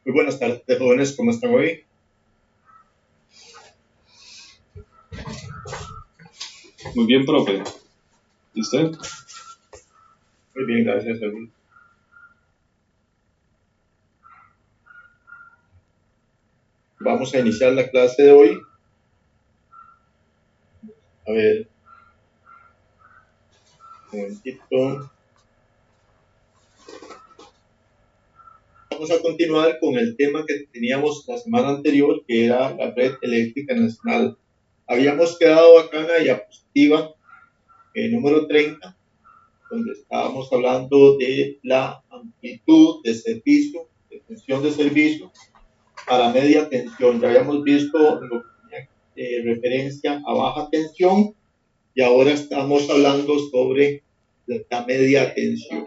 Muy buenas tardes, jóvenes, ¿cómo están hoy? Muy bien, profe. ¿Y usted? Muy bien, gracias, David. Vamos a iniciar la clase de hoy. A ver, un momentito. Vamos a continuar con el tema que teníamos la semana anterior, que era la red eléctrica nacional. Habíamos quedado acá en la diapositiva número 30, donde estábamos hablando de la amplitud de servicio, de tensión de servicio para media tensión. Ya habíamos visto lo que tenía referencia a baja tensión y ahora estamos hablando sobre la media tensión.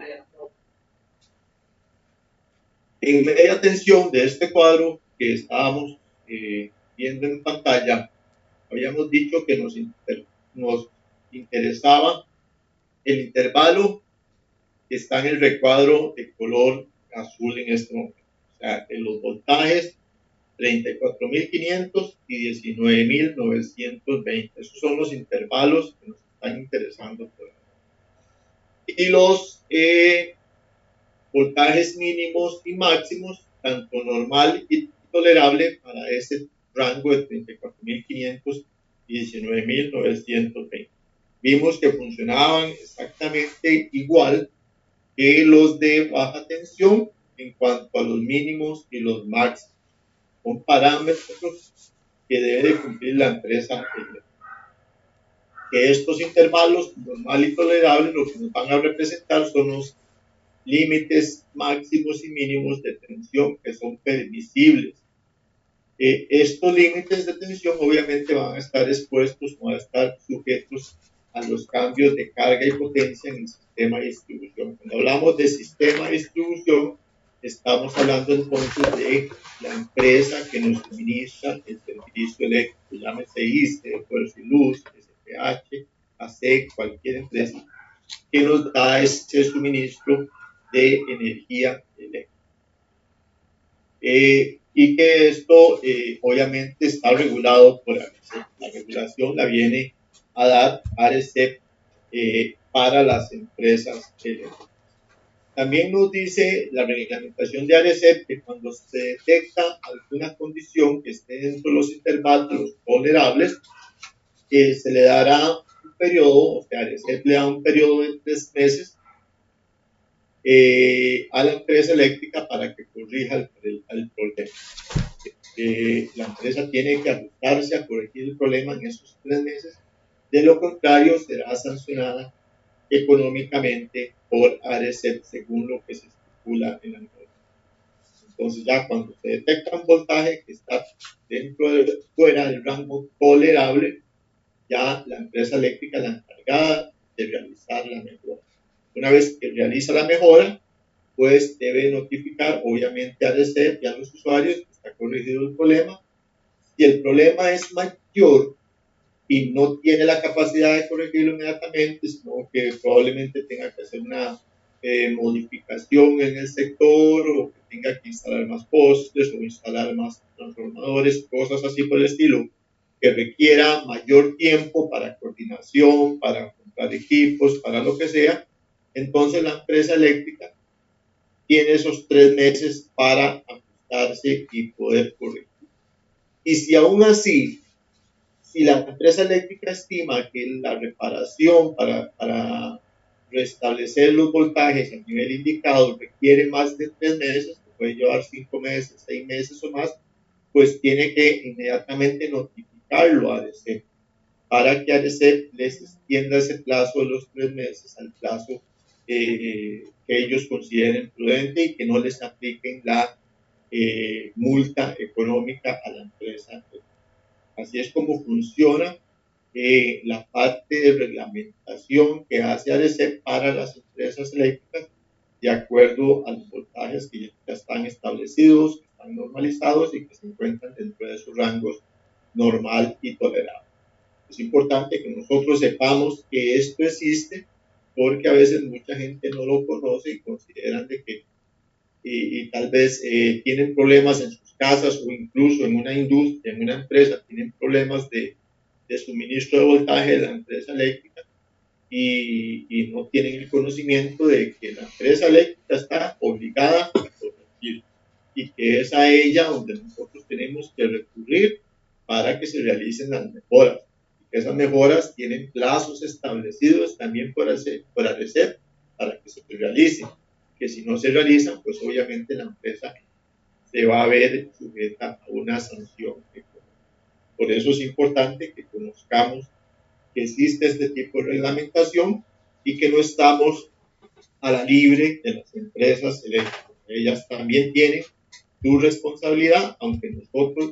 En media tensión de este cuadro que estábamos viendo en pantalla, habíamos dicho que nos interesaba el intervalo que está en el recuadro de color azul en este momento. O sea, de los voltajes 34.500 y 19.920. Esos son los intervalos que nos están interesando por ahora. Y los voltajes mínimos y máximos, tanto normal y tolerable, para ese rango de 34.500 y 19.920. Vimos que funcionaban exactamente igual que los de baja tensión en cuanto a los mínimos y los máximos. Son parámetros que debe de cumplir la empresa eléctrica. Que estos intervalos normal y tolerable lo que nos van a representar son los límites máximos y mínimos de tensión que son permisibles. Estos límites de tensión obviamente van a estar expuestos, van a estar sujetos a los cambios de carga y potencia en el sistema de distribución. Cuando hablamos de sistema de distribución, estamos hablando entonces de la empresa que nos suministra el servicio eléctrico, llámese ICE, Fuerza y Luz, SPH, ASEC, cualquier empresa que nos da ese suministro de energía eléctrica. Y que esto obviamente está regulado por ARECEP. La regulación la viene a dar ARECEP para las empresas eléctricas. También nos dice la reglamentación de ARECEP que cuando se detecta alguna condición que esté dentro de los intervalos tolerables, se le dará un periodo, o sea, ARECEP le da un periodo de 3 meses a la empresa eléctrica para que corrija el problema. La empresa tiene que ajustarse a corregir el problema en esos 3 meses, de lo contrario será sancionada económicamente por ARECEP según lo que se estipula en la norma. Entonces ya cuando se detecta un voltaje que está fuera del rango tolerable, ya la empresa eléctrica es la encargada de realizar la mejora. Una vez que realiza la mejora, pues debe notificar obviamente a ARECEP y a los usuarios que está corregido el problema. Si el problema es mayor y no tiene la capacidad de corregirlo inmediatamente, sino que probablemente tenga que hacer una modificación en el sector, o que tenga que instalar más postes o instalar más transformadores, cosas así por el estilo, que requiera mayor tiempo para coordinación, para comprar equipos, para lo que sea, entonces la empresa eléctrica tiene esos 3 meses para ajustarse y poder corregir. Y si aún así, si la empresa eléctrica estima que la reparación para restablecer los voltajes a nivel indicado requiere más de 3 meses, puede llevar 5 meses, 6 meses o más, pues tiene que inmediatamente notificarlo a ARECEP para que ARECEP les extienda ese plazo de los 3 meses al plazo que ellos consideren prudente y que no les apliquen la multa económica a la empresa. Así es como funciona la parte de reglamentación que hace ARECEP para las empresas eléctricas de acuerdo a los voltajes que ya están establecidos, que están normalizados y que se encuentran dentro de sus rangos normal y tolerable. Es importante que nosotros sepamos que esto existe, porque a veces mucha gente no lo conoce y consideran de que y tal vez tienen problemas en sus casas o incluso en una industria, en una empresa, tienen problemas de suministro de voltaje de la empresa eléctrica y no tienen el conocimiento de que la empresa eléctrica está obligada a corregir y que es a ella donde nosotros tenemos que recurrir para que se realicen las mejoras. Y que esas mejoras tienen plazos establecidos también por ARECEP para que se realicen. Que si no se realizan, pues obviamente la empresa se va a ver sujeta a una sanción. Por eso es importante que conozcamos que existe este tipo de reglamentación y que no estamos a la libre de las empresas eléctricas. Ellas también tienen su responsabilidad, aunque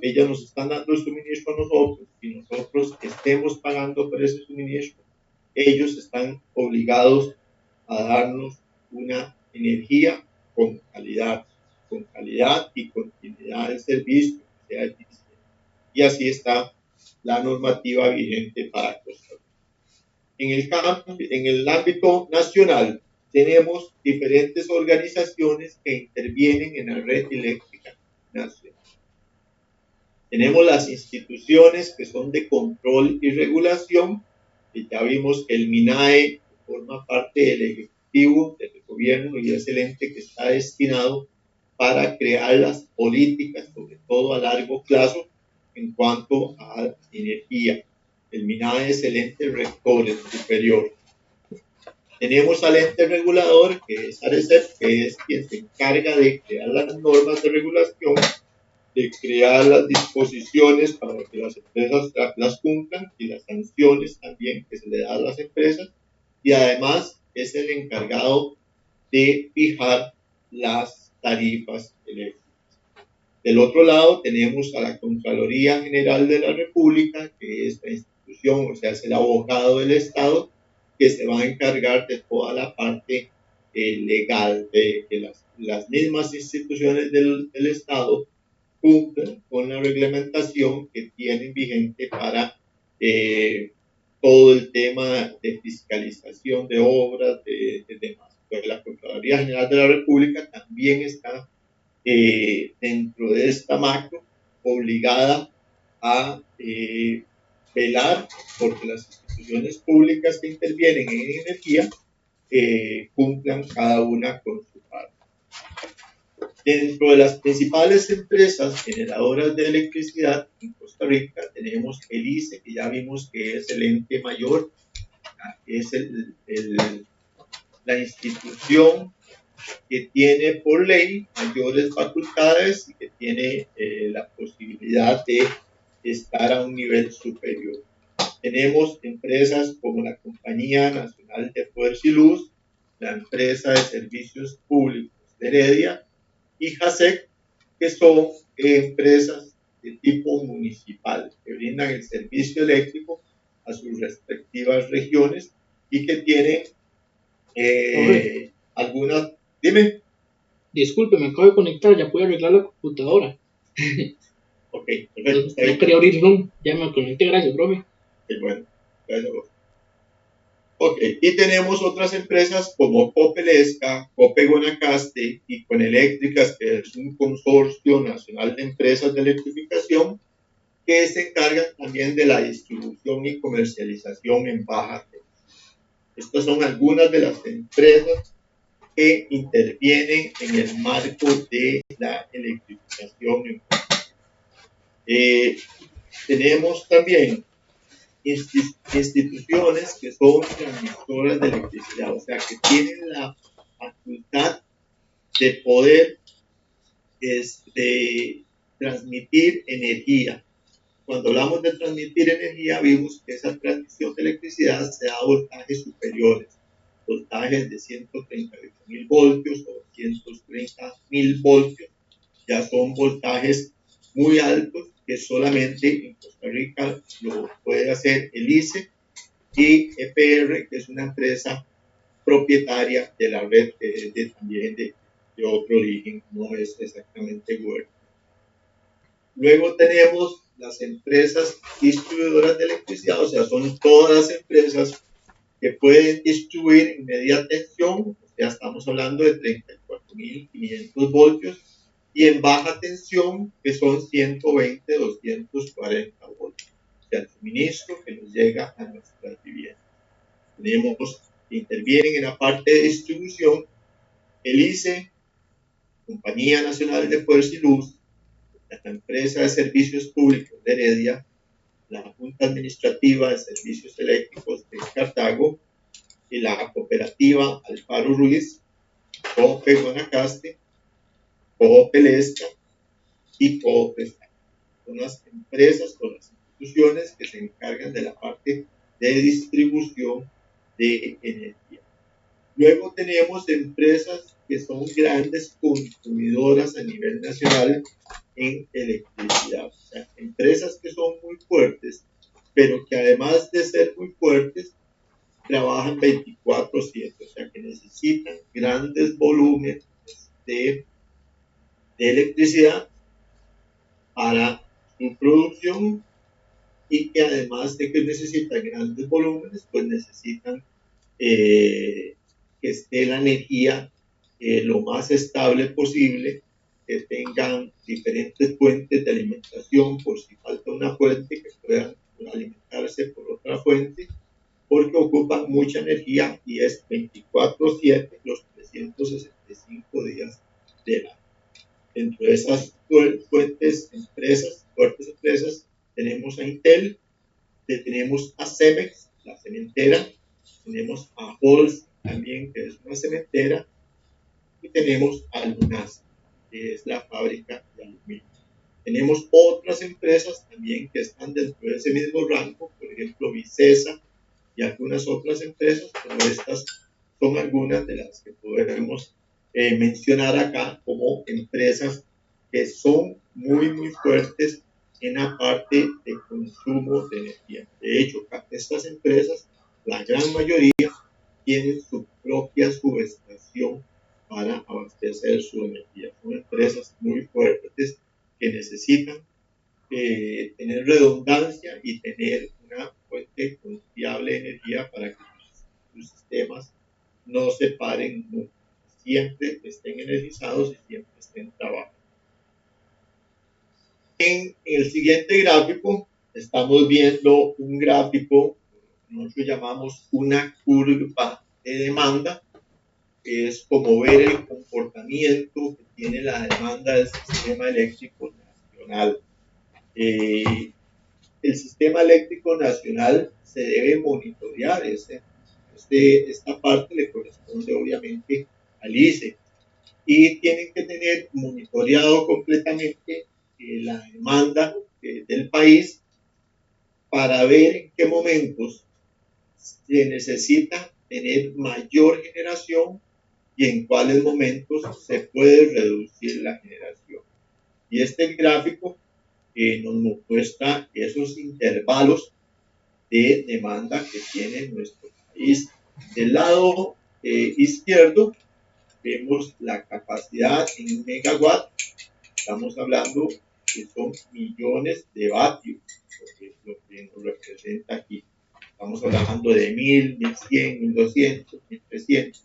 ellas nos están dando el suministro a nosotros y nosotros estemos pagando por ese suministro, ellos están obligados a darnos una energía con calidad y continuidad del servicio, que sea eficiente. Y así está la normativa vigente para Costa Rica. En el ámbito nacional tenemos diferentes organizaciones que intervienen en la red eléctrica nacional. Tenemos las instituciones que son de control y regulación, que ya vimos que el MINAE forma parte del ejecutivo del gobierno y es el ente que está destinado para crear las políticas, sobre todo a largo plazo, en cuanto a energía. El MINAE es el ente rector, el superior. Tenemos al ente regulador, que es ARECEP, que es quien se encarga de crear las normas de regulación, de crear las disposiciones para que las empresas las cumplan y las sanciones también que se le da a las empresas, y además es el encargado de fijar las tarifas eléctricas. Del otro lado tenemos a la Contraloría General de la República, que es la institución, o sea, es el abogado del Estado, que se va a encargar de toda la parte legal, de que las mismas instituciones del Estado cumplan con la reglamentación que tienen vigente para todo el tema de fiscalización de obras, de demás. Pero la Contraloría General de la República también está dentro de esta macro obligada a velar porque las instituciones públicas que intervienen en energía cumplan cada una con su parte. Dentro de las principales empresas generadoras de electricidad en Costa Rica tenemos el ICE, que ya vimos que es el ente mayor, es la institución que tiene por ley mayores facultades y que tiene la posibilidad de estar a un nivel superior. Tenemos empresas como la Compañía Nacional de Fuerza y Luz, la Empresa de Servicios Públicos de Heredia y JASEC, que son empresas de tipo municipal, que brindan el servicio eléctrico a sus respectivas regiones y que tienen algunas... Dime. Disculpe, me acabo de conectar, ya puedo arreglar la computadora. Ok, perfecto. No quería abrir Zoom, ya me conecté, gracias, profe. Okay, bueno, gracias a vos. Ok, y tenemos otras empresas como Copelesca, Cope Guanacaste y Coneléctricas, que es un consorcio nacional de empresas de electrificación que se encargan también de la distribución y comercialización en baja tensión. Estas son algunas de las empresas que intervienen en el marco de la electrificación. Tenemos también instituciones que son transmisoras de electricidad, o sea, que tienen la facultad de poder transmitir energía. Cuando hablamos de transmitir energía, vimos que esa transmisión de electricidad se da a voltajes superiores, voltajes de 138.000 voltios o 230.000 voltios, ya son voltajes muy altos que solamente en Costa Rica lo puede hacer el ICE y EPR, que es una empresa propietaria de la red también de otro origen, no es exactamente gubernamental. Luego tenemos las empresas distribuidoras de electricidad, o sea, son todas las empresas que pueden distribuir en media tensión, o ya estamos hablando de 34.500 voltios, y en baja tensión, que son 120, 240 voltios, o sea, el suministro que nos llega a nuestras viviendas. Tenemos que intervienen en la parte de distribución el ICE, Compañía Nacional de Fuerza y Luz, la Empresa de Servicios Públicos de Heredia, la Junta Administrativa de Servicios Eléctricos de Cartago y la cooperativa Alfaro Ruiz, COPE Guanacaste, COPE Lesca y COPE. Son las empresas o las instituciones que se encargan de la parte de distribución de energía. Luego tenemos empresas que son grandes consumidoras a nivel nacional en electricidad. O sea, empresas que son muy fuertes, pero que además de ser muy fuertes, trabajan 24/7, o sea, que necesitan grandes volúmenes de electricidad para su producción, y que además de que necesitan grandes volúmenes, pues necesitan que esté la energía lo más estable posible, que tengan diferentes fuentes de alimentación por si falta una fuente, que puedan alimentarse por otra fuente, porque ocupan mucha energía y es 24/7 los 365 días del año. Dentro de esas fuertes empresas, tenemos a Intel, tenemos a Cemex, la cementera, tenemos a Holcim también, que es una cementera, y tenemos a Lunas, que es la fábrica de aluminio. Tenemos otras empresas también que están dentro de ese mismo rango, por ejemplo, Vicesa y algunas otras empresas, pero estas son algunas de las que podemos mencionar acá como empresas que son muy, muy fuertes en la parte de consumo de energía. De hecho, estas empresas, la gran mayoría, tienen su propia subestación para abastecer su energía. Son empresas muy fuertes que necesitan tener redundancia y tener una fuente confiable de energía para que sus sistemas no se paren nunca, siempre estén energizados y siempre estén trabajando. En el siguiente gráfico estamos viendo un gráfico que nosotros llamamos una curva de demanda, que es como ver el comportamiento que tiene la demanda del sistema eléctrico nacional. El sistema eléctrico nacional se debe monitorear. Esta parte le corresponde obviamente al ICE, y tienen que tener monitoreado completamente la demanda del país para ver en qué momentos se necesita tener mayor generación y en cuáles momentos se puede reducir la generación. Y este gráfico nos muestra esos intervalos de demanda que tiene nuestro país. Del lado izquierdo vemos la capacidad en megawatt. Estamos hablando que son millones de vatios, lo que nos representa aquí. Estamos hablando de 1000, 1100, 1200, 1300,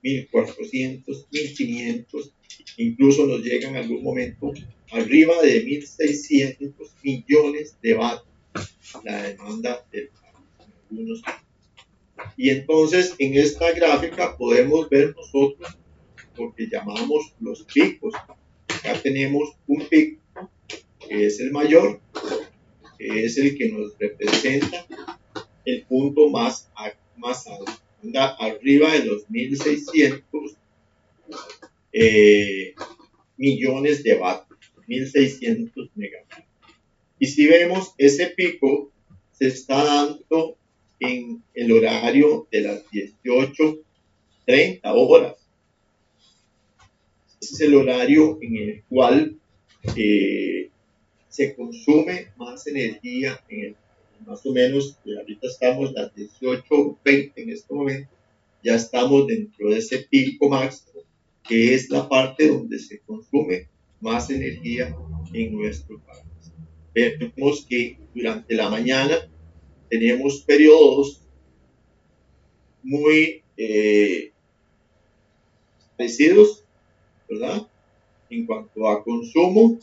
1400, 1500, incluso nos llegan en algún momento arriba de 1600 millones de vatios la demanda del país en algunos. Y entonces en esta gráfica podemos ver nosotros lo que llamamos los picos. Acá tenemos un pico que es el mayor, que es el que nos representa el punto más alto, anda arriba de los 1600 millones de vatios, 1600 megavatios. Y si vemos, ese pico se está dando en el horario de las 18:30 horas. Ese es el horario en el cual se consume más energía en el país. Más o menos, ahorita estamos a las 18:20 en este momento, ya estamos dentro de ese pico máximo, que es la parte donde se consume más energía en nuestro país. Vemos que durante la mañana tenemos periodos muy parecidos, ¿verdad? En cuanto a consumo,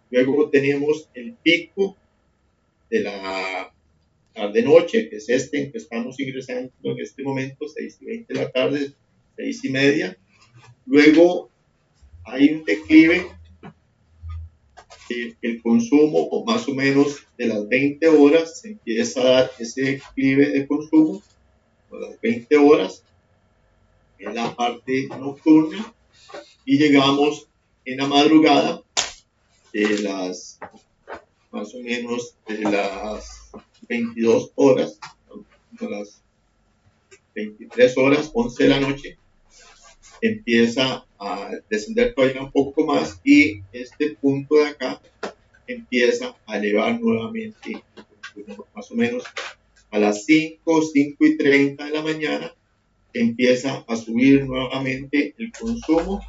luego tenemos el pico de la tarde-noche, que es este en que estamos ingresando en este momento, 6:20 de la tarde, 6:30. Luego hay un declive, el consumo, o más o menos de las 20 horas, se empieza a dar ese declive de consumo, a las 20 horas, en la parte nocturna, y llegamos en la madrugada de las, más o menos de las 22 horas, a las 23 horas, 11 de la noche, empieza a descender todavía un poco más, y este punto de acá empieza a elevar nuevamente, más o menos a las 5:30 de la mañana, empieza a subir nuevamente el consumo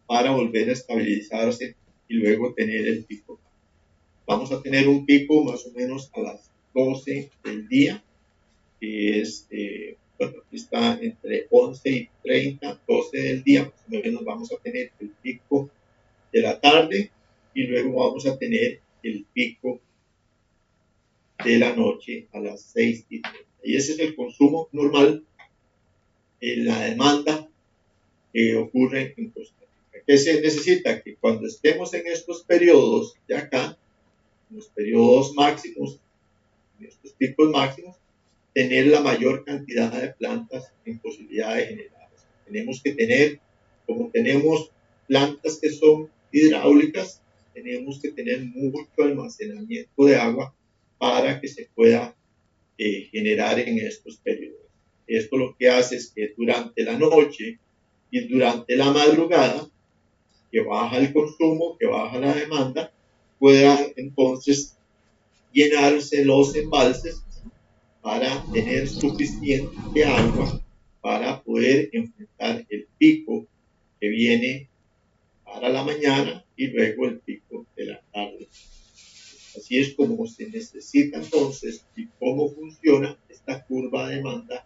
para volver a estabilizarse y luego tener el pico. Vamos a tener un pico más o menos a las 12 del día, que es, bueno, aquí está entre 11:30, 12 del día, más o menos vamos a tener el pico de la tarde, y luego vamos a tener el pico de la noche a las 6:30. Y ese es el consumo normal, la demanda que ocurre en Costa Rica. ¿Qué se necesita? Que cuando estemos en estos periodos de acá, en los periodos máximos, en estos picos máximos, tener la mayor cantidad de plantas en posibilidad de generarse. Tenemos que tener, como tenemos plantas que son hidráulicas, tenemos que tener mucho almacenamiento de agua para que se pueda generar en estos periodos. Esto lo que hace es que durante la noche y durante la madrugada, que baja el consumo, que baja la demanda, puedan entonces llenarse los embalses para tener suficiente agua para poder enfrentar el pico que viene para la mañana y luego el pico de la tarde. Así es como se necesita entonces y cómo funciona esta curva de demanda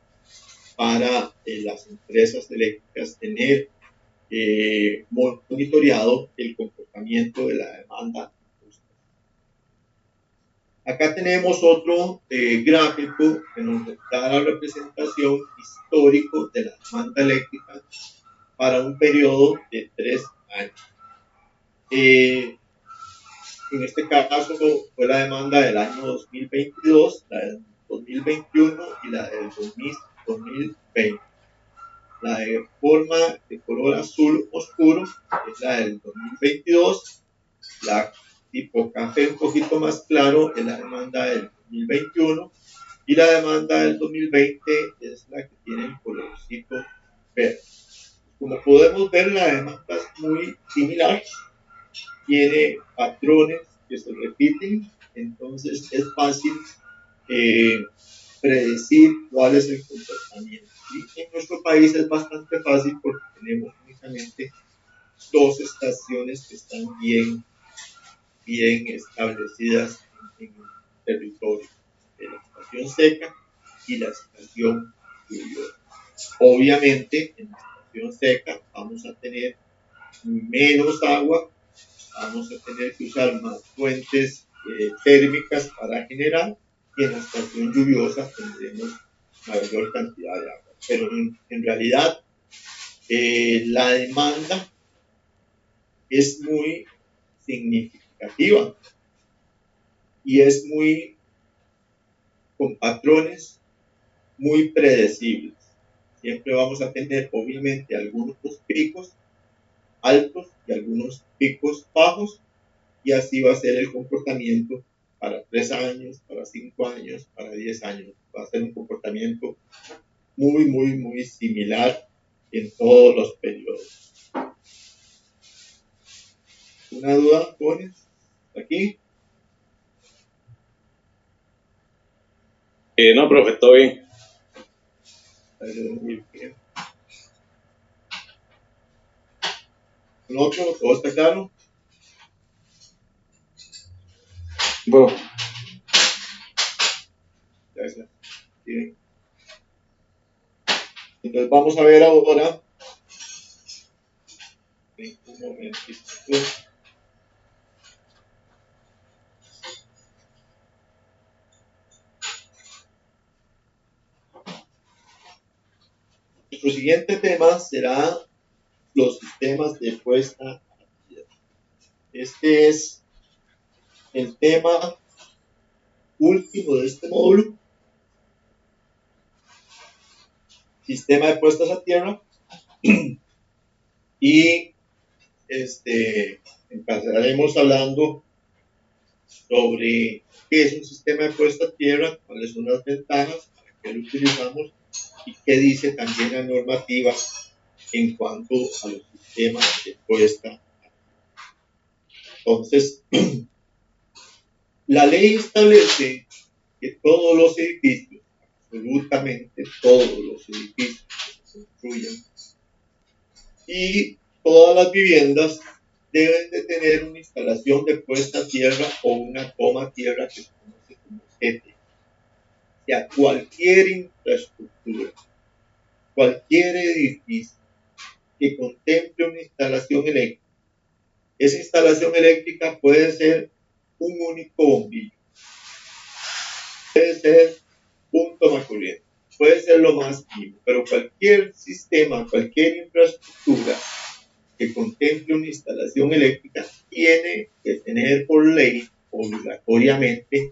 para las empresas eléctricas tener monitoreado el comportamiento de la demanda. Acá tenemos otro gráfico que nos da la representación histórica de la demanda eléctrica para un periodo de 3 años. En este caso fue la demanda del año 2022, la del 2021 y la del 2020. La de forma de color azul oscuro es la del 2022, la tipo café un poquito más claro es la demanda del 2021, y la demanda del 2020 es la que tiene el colorcito verde. Como podemos ver, la demanda es muy similar, tiene patrones que se repiten, entonces es fácil predecir cuál es el comportamiento. Y en nuestro país es bastante fácil porque tenemos únicamente 2 estaciones que están bien establecidas en el territorio, la estación seca y la estación lluviosa. Obviamente, en la estación seca vamos a tener menos agua, vamos a tener que usar más fuentes térmicas para generar, y en la estación lluviosa tendremos mayor cantidad de agua. Pero en realidad la demanda es muy significativa y es muy con patrones muy predecibles. Siempre vamos a tener obviamente algunos picos altos y algunos picos bajos, y así va a ser el comportamiento para 3 años, para 5 años, para 10 años. Va a ser un comportamiento muy similar en todos los periodos. ¿Una duda, jóvenes? ¿Aquí? No, profe, todo bien. Muy bien. ¿Un otro? ¿Todo está claro? Bueno, Gracias. Bien. Entonces vamos a ver ahora Nuestro siguiente tema será los sistemas de puesta a tierra. Este es el tema último de este módulo. Sistema de puestas a tierra. Y empezaremos hablando sobre qué es un sistema de puesta a tierra, cuáles son las ventajas, para qué lo utilizamos y qué dice también la normativa en cuanto a los sistemas de puesta a tierra. Entonces, la ley establece que todos los edificios, absolutamente todos los edificios que se construyan y todas las viviendas deben de tener una instalación de puesta a tierra o una toma a tierra que se conoce como ETE. O sea, cualquier infraestructura, cualquier edificio que contemple una instalación eléctrica, esa instalación eléctrica puede ser un único bombillo, puede ser un tomacorriente, puede ser lo más mínimo, pero cualquier sistema, cualquier infraestructura que contemple una instalación eléctrica tiene que tener por ley obligatoriamente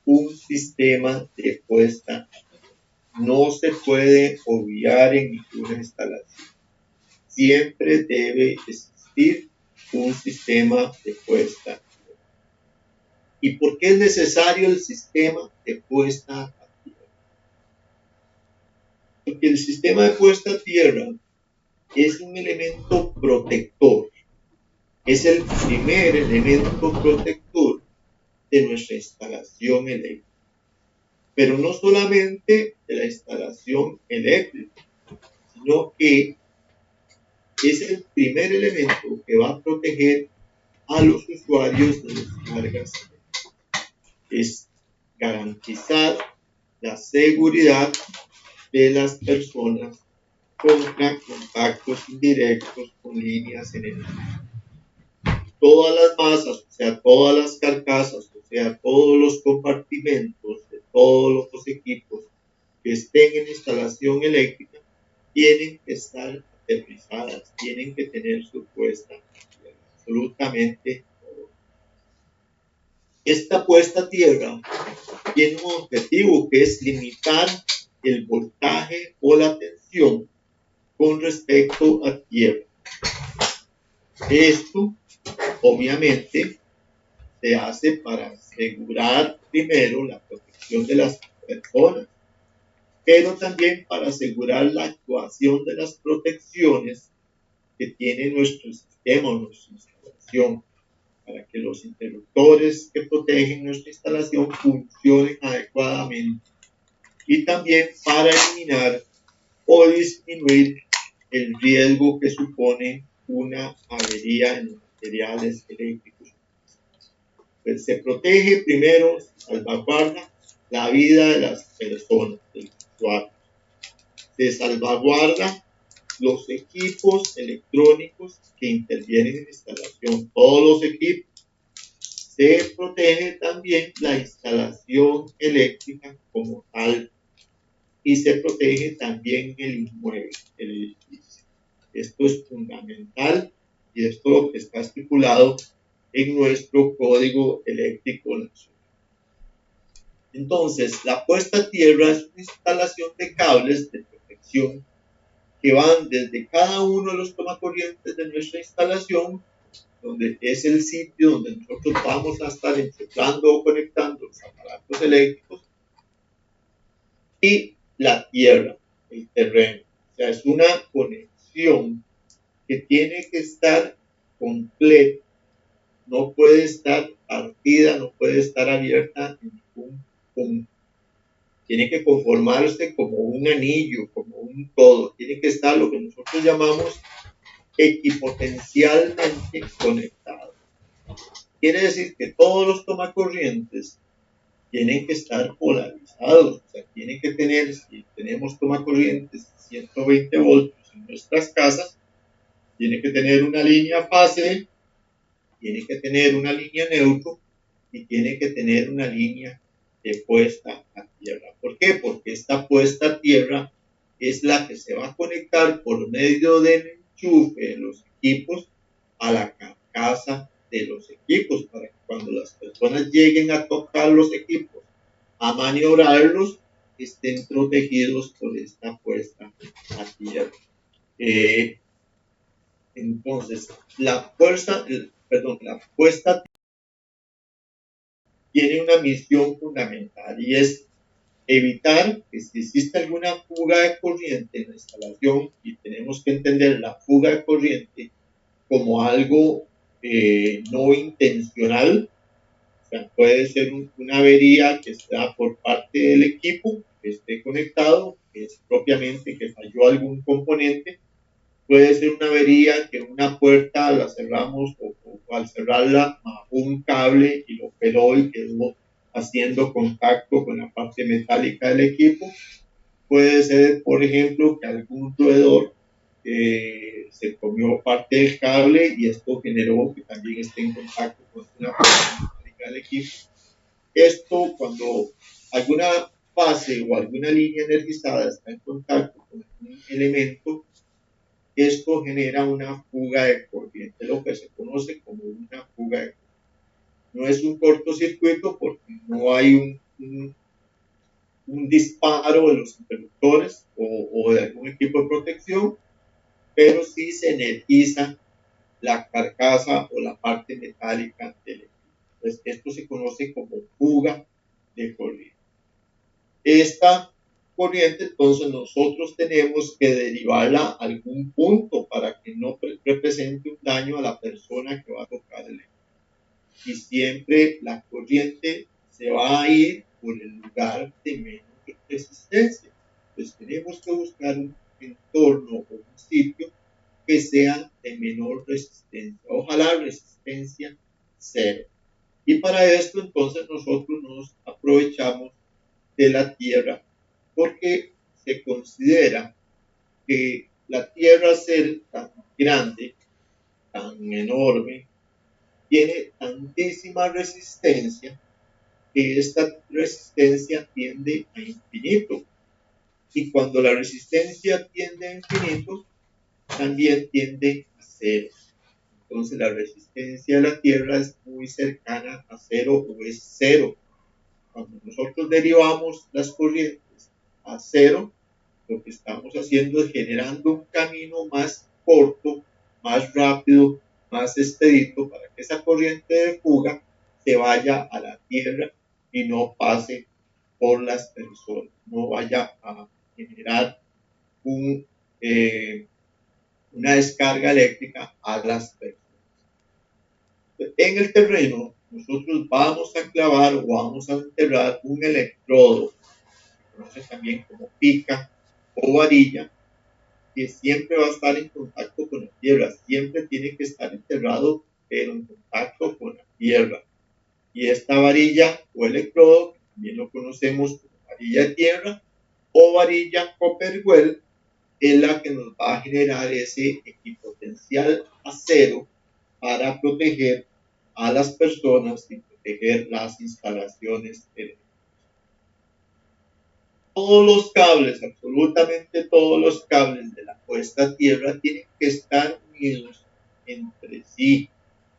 un sistema de puesta a tierra. No se puede obviar en ninguna instalación. Siempre debe existir un sistema de puesta a tierra. ¿Y por qué es necesario el sistema de puesta a tierra? Porque el sistema de puesta a tierra es un elemento protector. Es el primer elemento protector de nuestra instalación eléctrica. Pero no solamente de la instalación eléctrica, sino que es el primer elemento que va a proteger a los usuarios de las cargas eléctricas. Es garantizar la seguridad de las personas contra contactos indirectos con líneas energéticas. Todas las masas, o sea, todas las carcasas, o sea, todos los compartimentos de todos los equipos que estén en instalación eléctrica tienen que estar aterrizadas, tienen que tener su puesta a tierra, absolutamente todo. Esta puesta a tierra tiene un objetivo que es limitar el voltaje o la tensión con respecto a tierra. Esto obviamente se hace para asegurar primero la protección de las personas, pero también para asegurar la actuación de las protecciones que tiene nuestro sistema o nuestra instalación, para que los interruptores que protegen nuestra instalación funcionen adecuadamente y también para eliminar o disminuir el riesgo que supone una avería en los materiales eléctricos. Pues se protege primero, salvaguarda la vida de las personas, de los usuarios. Se salvaguarda los equipos electrónicos que intervienen en la instalación, todos los equipos. Se protege también la instalación eléctrica como tal y se protege también el inmueble, el edificio. Esto es fundamental y esto es lo que está estipulado en nuestro Código Eléctrico Nacional. Entonces, la puesta a tierra es una instalación de cables de protección que van desde cada uno de los tomacorrientes de nuestra instalación, donde es el sitio donde nosotros vamos a estar enchufando o conectando los aparatos eléctricos, y la tierra, el terreno. O sea, es una conexión que tiene que estar completa, no puede estar partida, no puede estar abierta en ningún punto. Tiene que conformarse como un anillo, como un todo. Tiene que estar lo que nosotros llamamos equipotencialmente conectado. Quiere decir que todos los tomacorrientes tienen que estar polarizados, o sea, tienen que tener, si tenemos tomacorrientes 120 voltios en nuestras casas, tiene que tener una línea fase, tiene que tener una línea neutro y tiene que tener una línea de puesta a tierra. ¿Por qué? Porque esta puesta a tierra es la que se va a conectar por medio del enchufe de los equipos a la carcasa de los equipos, para que cuando las personas lleguen a tocar los equipos, a maniobrarlos, estén protegidos por esta puesta a tierra. Entonces, la puesta tiene una misión fundamental y es evitar que si existe alguna fuga de corriente en la instalación, y tenemos que entender la fuga de corriente como algo no intencional, o sea, puede ser una avería que está por parte del equipo que esté conectado, que es propiamente que falló algún componente. Puede ser una avería que una puerta la cerramos o al cerrarla un cable y lo peló y quedó haciendo contacto con la parte metálica del equipo. Puede ser, por ejemplo, que algún roedor se comió parte del cable y esto generó que también esté en contacto con una parte metálica del equipo. Esto, cuando alguna fase o alguna línea energizada está en contacto con un elemento, esto genera una fuga de corriente, lo que se conoce como una fuga de corriente. No es un cortocircuito porque no hay un disparo de los interruptores o de algún equipo de protección, pero sí se energiza la carcasa o la parte metálica del equipo. Entonces, esto se conoce como fuga de corriente. Esta corriente, entonces, nosotros tenemos que derivarla a algún punto para que no represente un daño a la persona que va a tocar el equipo. Y siempre la corriente se va a ir por el lugar de menos resistencia. Entonces tenemos que buscar un entorno o un sitio que sea de menor resistencia. Ojalá resistencia cero. Y para esto entonces nosotros nos aprovechamos de la tierra porque se considera que la tierra, ser tan grande, tan enorme, tiene tantísima resistencia que esta resistencia tiende a infinito. Y cuando la resistencia tiende a infinito, también tiende a cero. Entonces la resistencia de la Tierra es muy cercana a cero o es cero. Cuando nosotros derivamos las corrientes a cero, lo que estamos haciendo es generando un camino más corto, más rápido, más expedito para que esa corriente de fuga se vaya a la tierra y no pase por las personas, no vaya a generar una descarga eléctrica a las personas. En el terreno, nosotros vamos a clavar o vamos a enterrar un electrodo, se conoce también como pica o varilla, que siempre va a estar en contacto con la tierra, siempre tiene que estar enterrado, pero en contacto con la tierra. Y esta varilla o electrodo, que también lo conocemos como varilla de tierra o varilla Copperwell, es la que nos va a generar ese equipotencial acero para proteger a las personas y proteger las instalaciones eléctricas. Todos los cables, absolutamente todos los cables de la puesta a tierra tienen que estar unidos entre sí,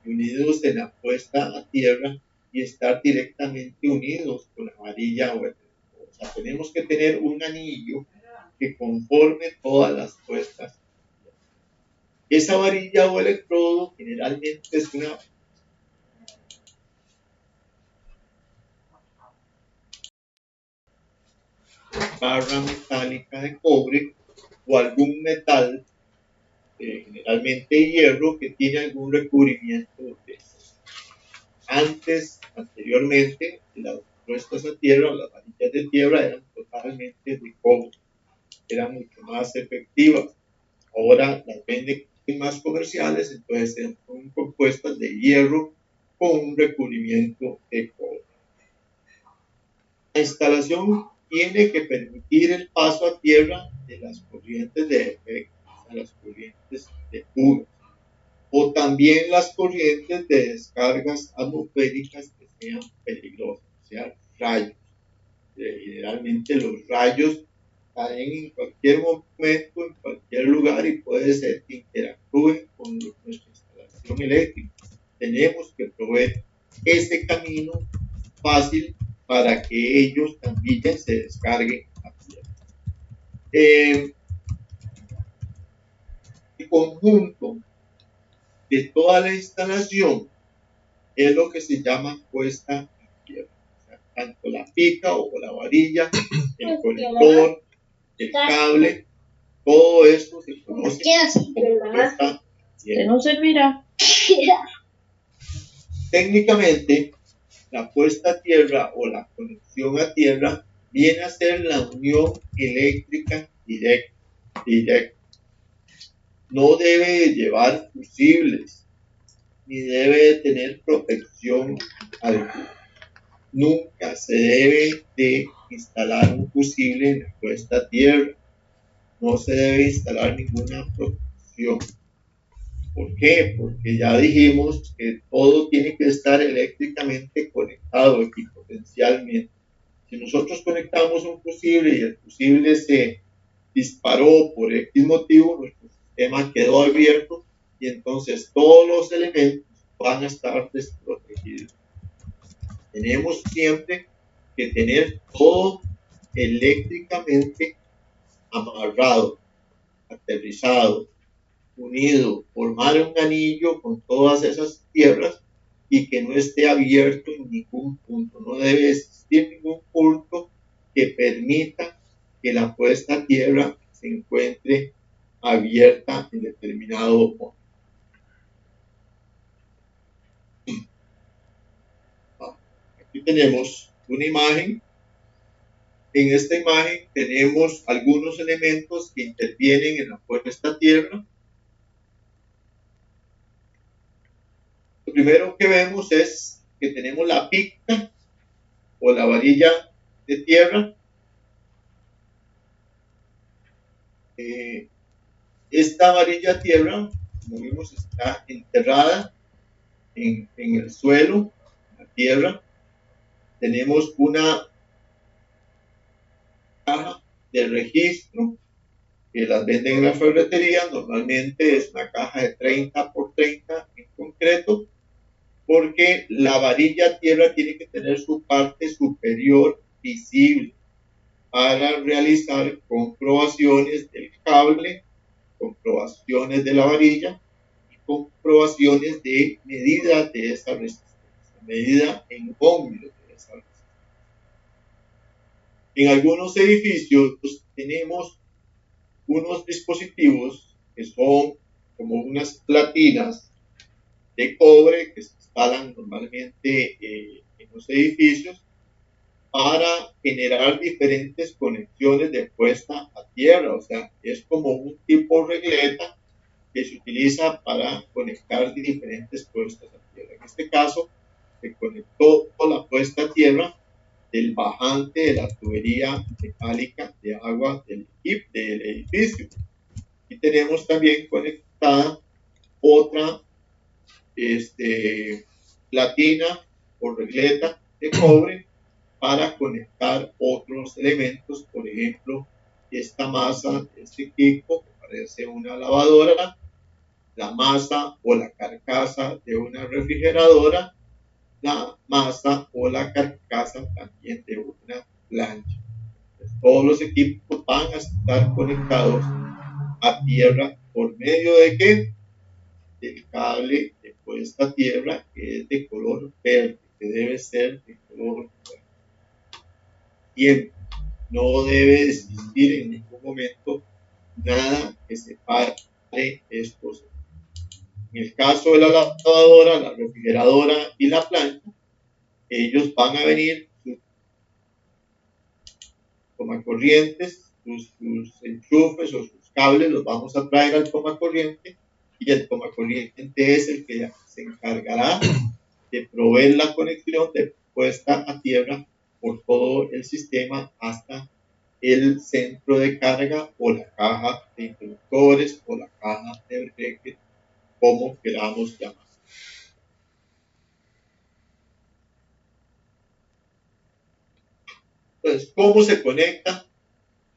unidos en la puesta a tierra y estar directamente unidos con la varilla o sea, tenemos que tener un anillo que conforme todas las puestas. Esa varilla o electrodo generalmente es una barra metálica de cobre o algún metal, generalmente hierro, que tiene algún recubrimiento de anteriormente, las puestas a tierra, las varillas de tierra eran totalmente de cobre, eran mucho más efectivas. Ahora las venden más comerciales, entonces son compuestas de hierro con un recubrimiento de cobre. La instalación tiene que permitir el paso a tierra de las corrientes de efecto, a las corrientes de fuga, o también las corrientes de descargas atmosféricas que sean peligrosas, o sea, rayos. Generalmente los rayos caen en cualquier momento, en cualquier lugar y puede ser que interactúen con nuestra instalación eléctrica. Tenemos que proveer ese camino fácil para que ellos también se descarguen a tierra. El conjunto de toda la instalación es lo que se llama puesta a tierra. O sea, tanto la pica o la varilla, el conector, el cable, todo esto se conoce como puesta a tierra. No servirá. Técnicamente, la puesta a tierra o la conexión a tierra viene a ser la unión eléctrica directa. No debe llevar fusibles, ni debe tener protección alguna. Nunca se debe de instalar un fusible en la puesta a tierra. No se debe instalar ninguna protección. ¿Por qué? Porque ya dijimos que todo tiene que estar eléctricamente conectado equipotencialmente. Si nosotros conectamos un fusible y el fusible se disparó por X motivo, nuestro sistema quedó abierto y entonces todos los elementos van a estar desprotegidos. Tenemos siempre que tener todo eléctricamente amarrado, aterrizado, unido, formar un anillo con todas esas tierras y que no esté abierto en ningún punto. No debe existir ningún punto que permita que la puesta a tierra se encuentre abierta en determinado punto. Aquí tenemos una imagen. En esta imagen tenemos algunos elementos que intervienen en la puesta a tierra. Lo primero que vemos es que tenemos la pica o la varilla de tierra. Esta varilla de tierra, como vimos, está enterrada en el suelo, en la tierra. Tenemos una caja de registro que las venden en la ferretería. Normalmente es una caja de 30 por 30 en concreto, porque la varilla de tierra tiene que tener su parte superior visible para realizar comprobaciones del cable, comprobaciones de la varilla y comprobaciones de medida de esa resistencia, medida en ohmios de esa resistencia. En algunos edificios tenemos unos dispositivos que son como unas platinas de cobre que se instalan normalmente en los edificios para generar diferentes conexiones de puesta a tierra. O sea, es como un tipo regleta que se utiliza para conectar diferentes puestas a tierra. En este caso, se conectó con la puesta a tierra del bajante de la tubería metálica de agua del edificio. Y tenemos también conectada otra platina o regleta de cobre para conectar otros elementos, por ejemplo, esta masa, este equipo que parece una lavadora, la masa o la carcasa de una refrigeradora, la masa o la carcasa también de una plancha. Entonces, todos los equipos van a estar conectados a tierra por medio de ¿qué? Del cable de puesta a tierra, que es de color verde, que debe ser de color verde. Siempre. No debe existir en ningún momento nada que separe estos. En el caso de la lavadora, la refrigeradora y la plancha, ellos van a venir sus tomacorrientes, sus enchufes o sus cables, los vamos a traer al tomacorriente y el tomacorriente es el que se encargará de proveer la conexión de puesta a tierra por todo el sistema hasta el centro de carga o la caja de interruptores o la caja de breaker, como queramos llamar. Entonces, ¿cómo se conecta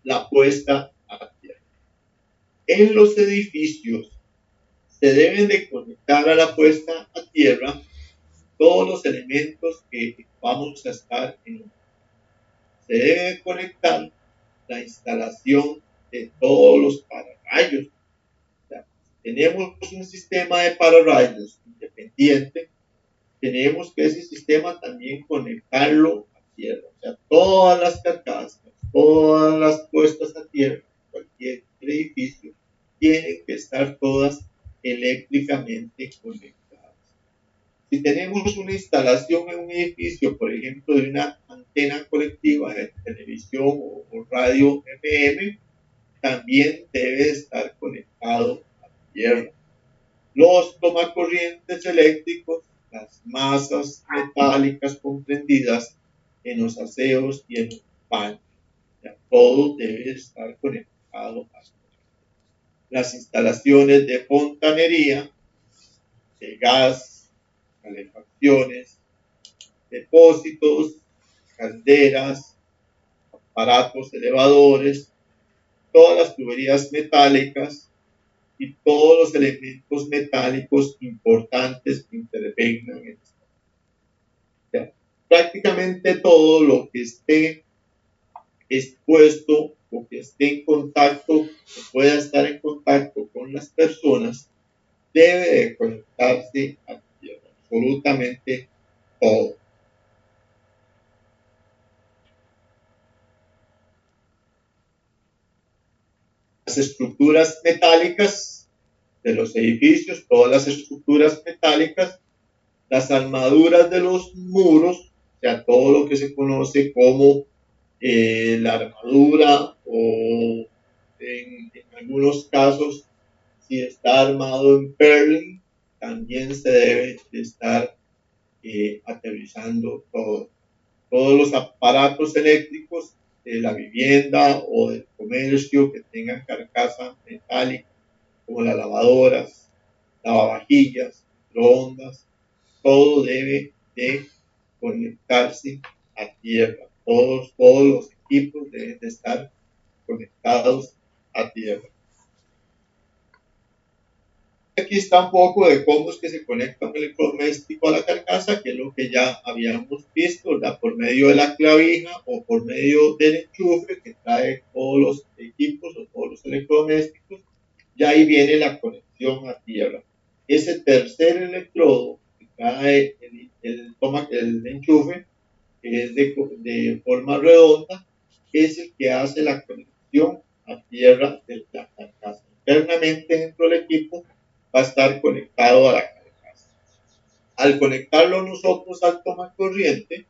la puesta a tierra. En los edificios se deben de conectar a la puesta a tierra todos los elementos que vamos a estar en. Se debe conectar la instalación de todos los pararrayos. O sea, tenemos un sistema de pararrayos independiente, tenemos que ese sistema también conectarlo a tierra. O sea, todas las carcasas, todas las puestas a tierra, cualquier edificio, tienen que estar todas eléctricamente conectadas. Si tenemos una instalación en un edificio, por ejemplo, de una antena colectiva de televisión o radio FM, también debe estar conectado a tierra. Los tomacorrientes eléctricos, las masas metálicas comprendidas en los aseos y en los baños, todo debe estar conectado a tierra. Las instalaciones de fontanería, de gas, calefacciones, depósitos, calderas, aparatos elevadores, todas las tuberías metálicas y todos los elementos metálicos importantes que intervengan en esto. O sea, prácticamente todo lo que esté expuesto o que esté en contacto, que pueda estar en contacto con las personas, debe de conectarse a tierra, absolutamente todo. Las estructuras metálicas de los edificios, todas las estructuras metálicas, las armaduras de los muros, o sea, todo lo que se conoce como la armadura o en algunos casos, si está armado en purlin, también se debe de estar aterrizando todo. Todos los aparatos eléctricos de la vivienda o del comercio que tengan carcasa metálica, como las lavadoras, lavavajillas, microondas, todo debe de conectarse a tierra. Todos los equipos deben de estar conectados a tierra. Aquí está un poco de cómo es que se conecta un electrodoméstico a la carcasa, que es lo que ya habíamos visto, ¿verdad? Por medio de la clavija o por medio del enchufe que trae todos los equipos o todos los electrodomésticos. Ya ahí viene la conexión a tierra. Ese tercer electrodo que trae el enchufe, que es de forma redonda, es el que hace la conexión a tierra de la carcasa. Internamente dentro del equipo va a estar conectado a la carcasa. Al conectarlo nosotros al tomacorriente,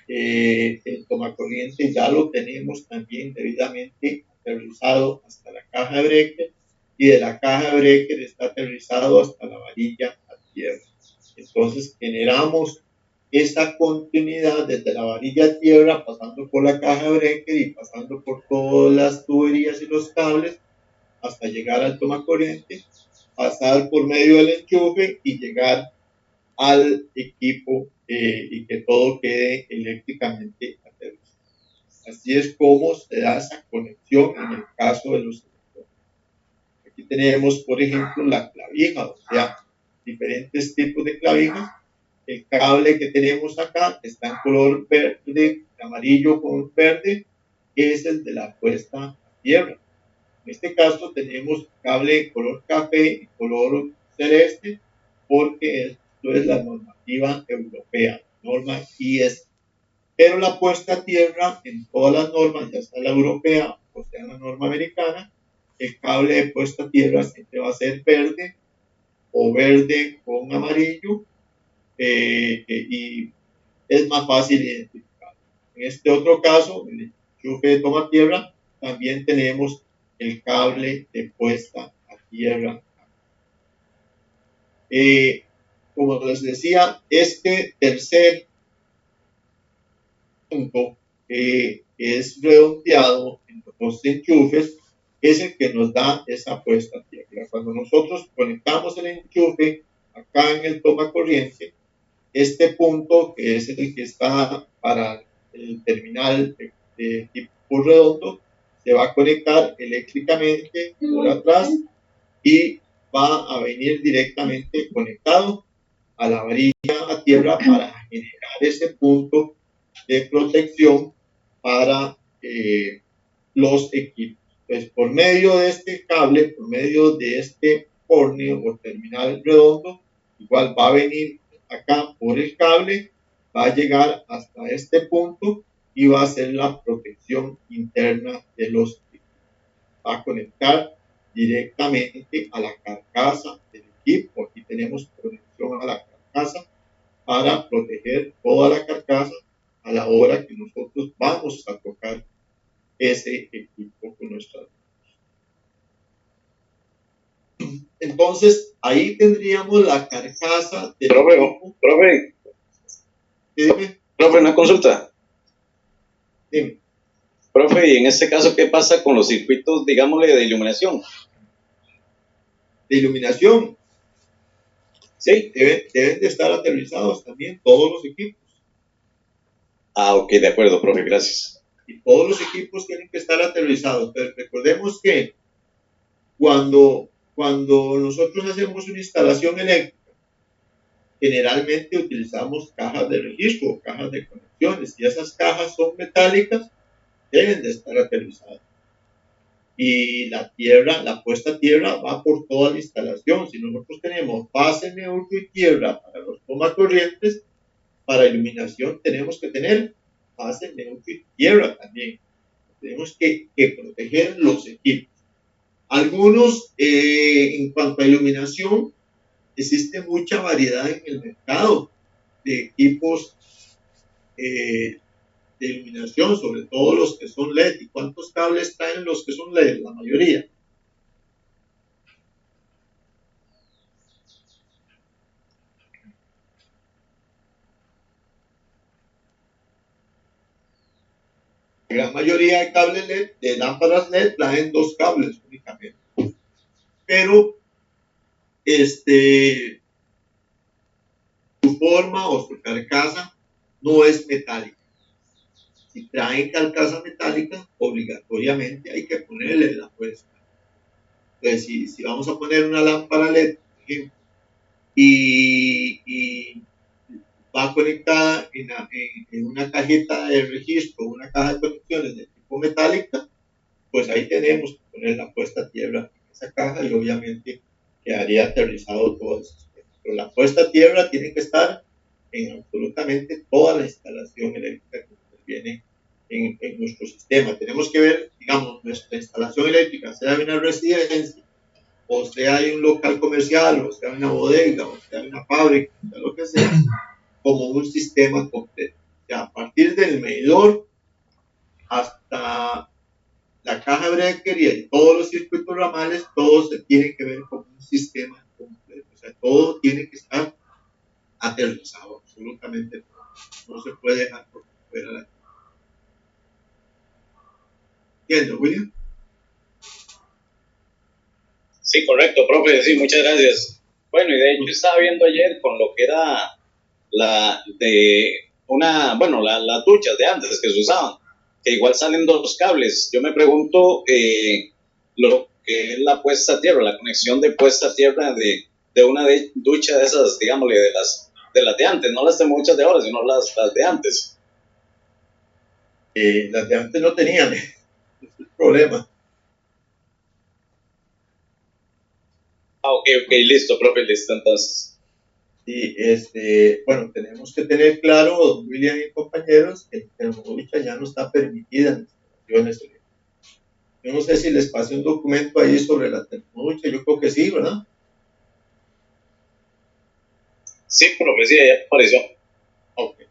el tomacorriente ya lo tenemos también debidamente aterrizado hasta la caja de breaker, y de la caja de breaker está aterrizado hasta la varilla a tierra. Entonces generamos esa continuidad desde la varilla a tierra, pasando por la caja de breaker y pasando por todas las tuberías y los cables hasta llegar al tomacorriente, pasar por medio del enchufe y llegar al equipo y que todo quede eléctricamente aterrizado. Así es como se da esa conexión en el caso de los electrodos. Aquí tenemos, por ejemplo, la clavija, o sea, diferentes tipos de clavijas. El cable que tenemos acá está en color verde, amarillo con verde, que es el de la puesta a tierra. En este caso tenemos cable color café y color celeste, porque esto es la normativa europea, norma IS. Pero la puesta a tierra en todas las normas, ya sea la europea o sea la norma americana, el cable de puesta a tierra siempre va a ser verde o verde con amarillo, y es más fácil identificar. En este otro caso, en el enchufe de toma tierra, también tenemos el cable de puesta a tierra. Como les decía, este tercer punto es redondeado en los enchufes, es el que nos da esa puesta a tierra. Cuando nosotros conectamos el enchufe acá en el toma corriente, este punto, que es el que está para el terminal de tipo redondo, se va a conectar eléctricamente por atrás y va a venir directamente conectado a la varilla a tierra para generar ese punto de protección para los equipos. Pues por medio de este cable, por medio de este córneo o terminal redondo, igual va a venir acá por el cable, va a llegar hasta este punto y va a ser la protección interna de los equipos. Va a conectar directamente a la carcasa del equipo. Aquí tenemos conexión a la carcasa para proteger toda la carcasa a la hora que nosotros vamos a tocar ese equipo con nuestras manos. Entonces, ahí tendríamos la carcasa del equipo. Profe, Dime, profe, una consulta. dime. Profe, y en este caso, ¿qué pasa con los circuitos, digámosle, de iluminación? De iluminación. Sí. Deben de estar aterrizados también todos los equipos. Ah, ok, de acuerdo, profe, gracias. Y todos los equipos tienen que estar aterrizados. Pero recordemos que cuando nosotros hacemos una instalación eléctrica, generalmente utilizamos cajas de registro, cajas de conexiones, y esas cajas son metálicas, deben de estar aterrizadas. Y la puesta a tierra va por toda la instalación. Si nosotros tenemos base, neutro y tierra para los tomacorrientes, para iluminación tenemos que tener base, neutro y tierra también. Tenemos que proteger los equipos. Algunos, en cuanto a iluminación, existe mucha variedad en el mercado de equipos de iluminación, sobre todo los que son LED. ¿Y cuántos cables traen los que son LED? La mayoría. La gran mayoría de cables LED, de lámparas LED, traen 2 cables únicamente. Pero su forma o su carcasa no es metálica. Si traen carcasa metálica, obligatoriamente hay que ponerle la puesta. Entonces, si vamos a poner una lámpara LED, por ejemplo, y va conectada en una cajeta de registro, una caja de conexiones de tipo metálica, pues ahí tenemos que poner la puesta a tierra en esa caja y obviamente quedaría aterrizado todo el sistema. Pero la puesta a tierra tiene que estar en absolutamente toda la instalación eléctrica que interviene en nuestro sistema. Tenemos que ver, digamos, nuestra instalación eléctrica, sea de una residencia, o sea de un local comercial, o sea de una bodega, o sea de una fábrica, o sea lo que sea, como un sistema completo. O sea, a partir del medidor hasta la caja breaker y todos los circuitos ramales, todo se tiene que ver como un sistema completo. O sea, todo tiene que estar aterrizado, absolutamente todo. No se puede dejar por fuera la. ¿Entiendes, William? Sí, correcto, profe, sí, muchas gracias. Bueno, y de hecho estaba viendo ayer con lo que era las duchas de antes que se usaban, que igual salen 2 cables. Yo me pregunto lo que es la puesta a tierra, la conexión de puesta a tierra de una ducha de esas, digámosle, de las de antes, no las de muchas de ahora, sino las de antes. Las de antes no tenían, ese es el problema. Ah, ok, listo, profe, listo, entonces. Sí, bueno, tenemos que tener claro, don William y compañeros, que la termoducha ya no está permitida en instalaciones eléctricas. Yo no sé si les pasé un documento ahí sobre la termoducha, yo creo que sí, ¿verdad? Sí, profe, sí, ya apareció. Ok.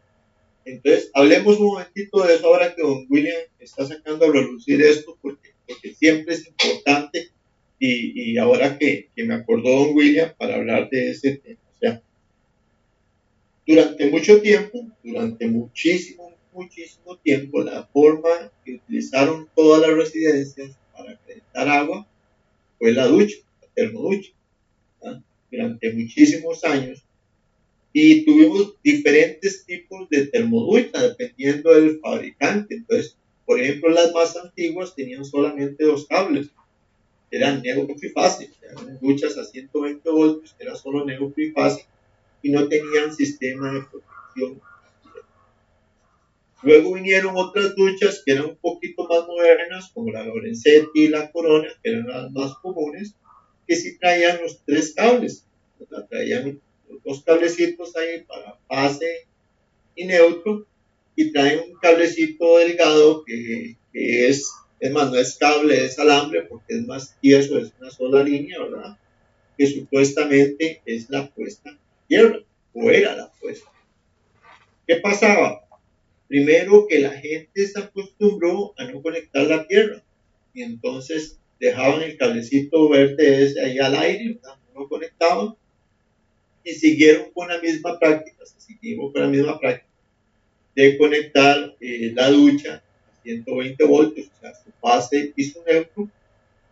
Entonces, hablemos un momentito de eso ahora que don William está sacando a relucir esto, porque siempre es importante y ahora que me acordó don William para hablar de ese tema. O sea, durante mucho tiempo, durante muchísimo tiempo, la forma que utilizaron todas las residencias para calentar agua fue la ducha, la termoducha, ¿verdad? Durante muchísimos años. Y tuvimos diferentes tipos de termoducha dependiendo del fabricante. Entonces, Por ejemplo, las más antiguas tenían solamente 2 cables, eran neutro-trifásico, eran duchas a 120 voltios, era solo neutro-trifásico y no tenían sistema de protección. Luego vinieron otras duchas que eran un poquito más modernas, como la Lorenzetti y la Corona, que eran las más comunes, que sí traían los 3 cables, ¿verdad? Traían los 2 cablecitos ahí para fase y neutro, y traen un cablecito delgado que es más, no es cable, es alambre, porque es más tieso, es una sola línea, ¿verdad? Que supuestamente es la puesta a tierra, o era la puesta. ¿Qué pasaba? Primero que la gente se acostumbró a no conectar la tierra, y entonces dejaban el cablecito verde ese ahí al aire, ¿verdad? No lo conectaban, y siguieron con la misma práctica, seguimos con la misma práctica de conectar la ducha a 120 voltios, o sea, su fase y su neutro,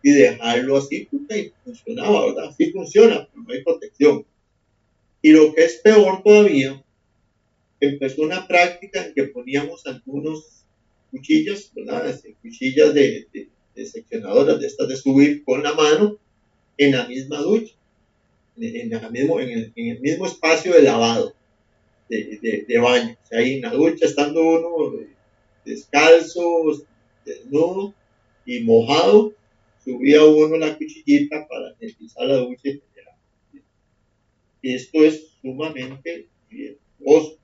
y dejarlo así, puta, y funcionaba, ¿verdad? Así funciona, pero no hay protección. Y lo que es peor todavía, empezó una práctica en que poníamos algunos cuchillas, ¿verdad? Cuchillas de seccionadoras, de estas de subir con la mano, en la misma ducha, en el mismo espacio de lavado, de baño. O sea, ahí en la ducha, estando uno descalzo, desnudo y mojado, subía uno la cuchillita para deslizar la ducha y tener agua. Esto es sumamente riesgoso.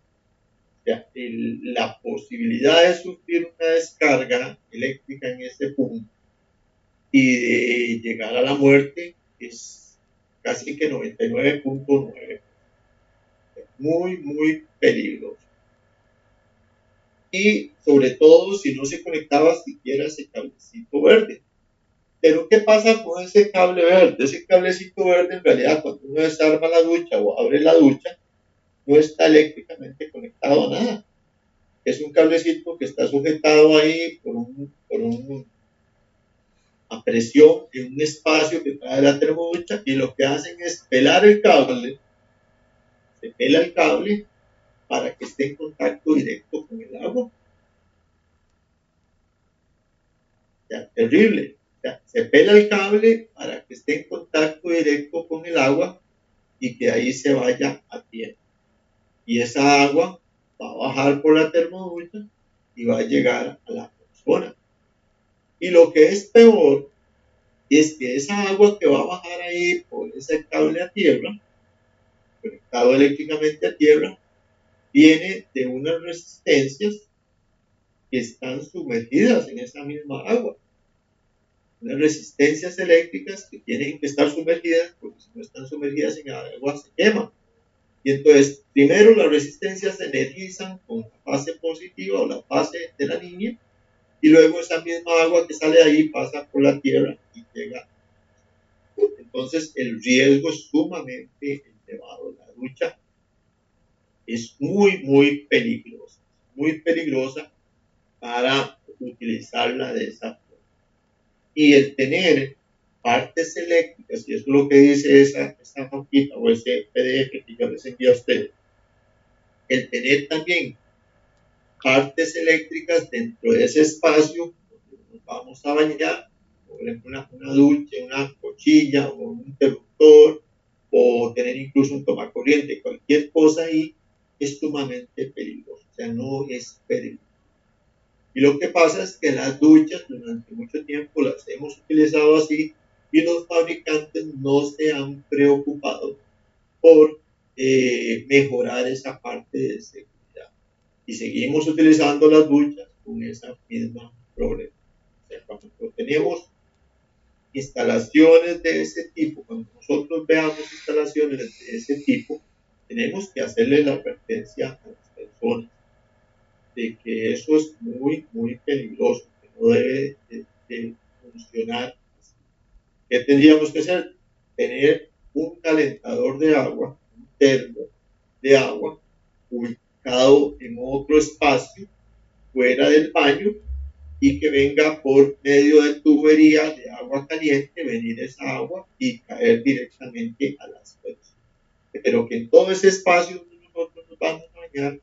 O sea, la posibilidad de sufrir una descarga eléctrica en ese punto y de llegar a la muerte es casi que 99.9. Muy, muy peligroso. Y sobre todo si no se conectaba siquiera ese cablecito verde. Pero ¿qué pasa con ese cable verde? Ese cablecito verde, en realidad, cuando uno desarma la ducha o abre la ducha, no está eléctricamente conectado a nada. Es un cablecito que está sujetado ahí a presión en un espacio que trae la termoducha, y lo que hacen es pelar el cable, se pela el cable para que esté en contacto directo con el agua. O sea, terrible. O sea, se pela el cable para que esté en contacto directo con el agua y que ahí se vaya a tierra. Y esa agua va a bajar por la termoducha y va a llegar a la persona. Y lo que es peor es que esa agua que va a bajar ahí por ese cable a tierra, conectado eléctricamente a tierra, viene de unas resistencias que están sumergidas en esa misma agua. Unas resistencias eléctricas que tienen que estar sumergidas, porque si no están sumergidas en agua se queman. Y entonces, primero las resistencias se energizan con la fase positiva o la fase de la línea, y luego esa misma agua que sale de ahí pasa por la tierra y llega. Entonces, el riesgo es sumamente elevado. La ducha es muy, muy peligrosa para utilizarla de esa forma. Y el tener partes eléctricas, y eso es lo que dice esa hojita o ese PDF que yo les envío a ustedes, el tener también partes eléctricas dentro de ese espacio donde nos vamos a bañar, por ejemplo una ducha, una cochilla o un interruptor, o tener incluso un tomacorriente, cualquier cosa ahí es sumamente peligroso, o sea, no es peligroso. Y lo que pasa es que las duchas durante mucho tiempo las hemos utilizado así, y los fabricantes no se han preocupado por mejorar esa parte de seguridad. Y seguimos utilizando las duchas con esa misma problema. O sea, cuando tenemos instalaciones de ese tipo, cuando nosotros veamos instalaciones de ese tipo, tenemos que hacerle la advertencia a las personas de que eso es muy, muy peligroso, que no debe de funcionar así. ¿Qué tendríamos que hacer? Tener un calentador de agua, un termo de agua, ubicado en otro espacio fuera del baño, y que venga por medio de tubería de agua caliente, venir esa agua y caer directamente a las personas. Pero que en todo ese espacio donde nosotros nos vamos a bañar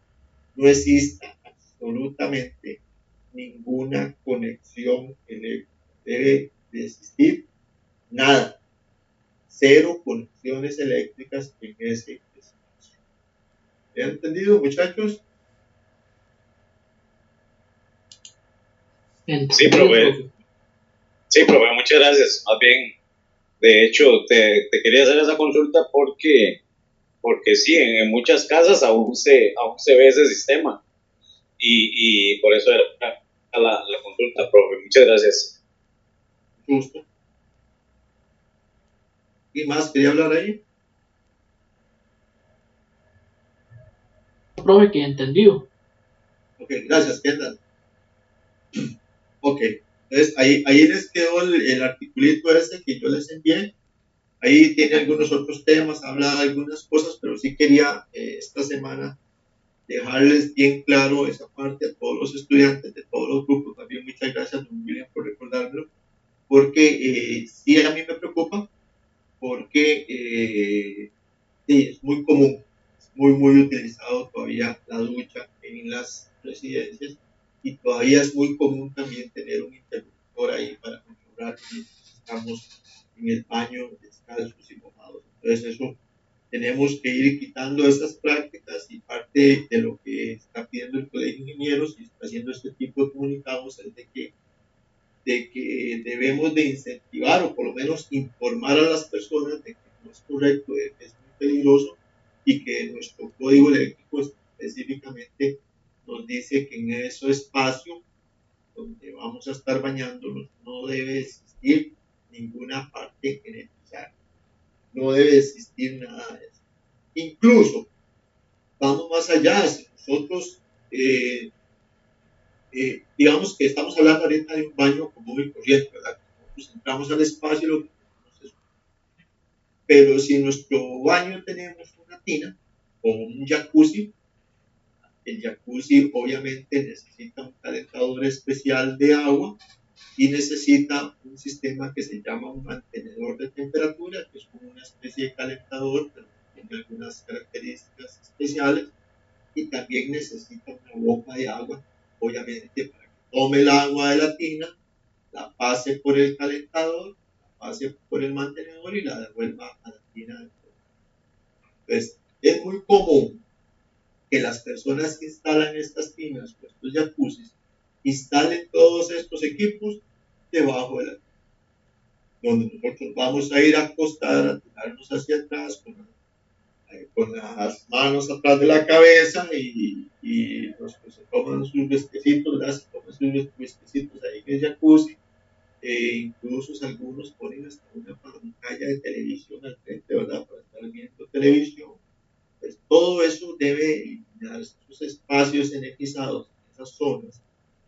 no exista absolutamente ninguna conexión eléctrica. Debe de existir nada. Cero conexiones eléctricas en ese espacio. ¿Me han entendido, muchachos? Sí, profe. Sí, profe, muchas gracias. Más bien, de hecho, te quería hacer esa consulta porque sí, en muchas casas aún se ve ese sistema. Y por eso era la consulta, profe. Muchas gracias. Justo. ¿Y más quería hablar ahí? Profe, que entendido. Ok, gracias, Kendall. Ok, entonces ahí les quedó el articulito ese que yo les envié. Ahí tiene algunos otros temas, habla de algunas cosas, pero sí quería esta semana dejarles bien claro esa parte a todos los estudiantes de todos los grupos. También muchas gracias, don William, por recordármelo, porque sí a mí me preocupa, porque sí, es muy común, es muy utilizado todavía la ducha en las residencias y todavía es muy común también tener un interruptor ahí para controlar si estamos en el baño descalzos y mojados. Entonces eso tenemos que ir quitando esas prácticas y parte de lo que está pidiendo el Colegio de Ingenieros y está haciendo este tipo de comunicados es de que debemos de incentivar o por lo menos informar a las personas de que no es correcto, de que es muy peligroso y que nuestro código eléctrico específicamente nos dice que en ese espacio donde vamos a estar bañándonos no debe existir ninguna parte energizada, no debe existir nada de eso. Incluso, vamos más allá, si nosotros digamos que estamos hablando ahorita de un baño común y corriente, ¿verdad? Nosotros entramos al espacio y lo que tenemos es... Pero si en nuestro baño tenemos una tina o un jacuzzi, el jacuzzi obviamente necesita un calentador especial de agua y necesita un sistema que se llama un mantenedor de temperatura, que es como una especie de calentador, pero tiene algunas características especiales, y también necesita una bomba de agua, obviamente, para que tome el agua de la tina, la pase por el calentador, la pase por el mantenedor y la devuelva a la tina del fuego. Entonces, es muy común que las personas que instalan estas tinas o estos jacuzzis instalen todos estos equipos debajo de la tina, donde nosotros vamos a ir a acostar, a tirarnos hacia atrás con las manos atrás de la cabeza y los que se toman sus whiskycitos, se toman sus whiskycitos ahí en el jacuzzi. Incluso algunos ponen hasta una pantalla de televisión al frente, ¿verdad? Para estar viendo televisión. Pues todo eso debe eliminarse. Esos espacios energizados, esas zonas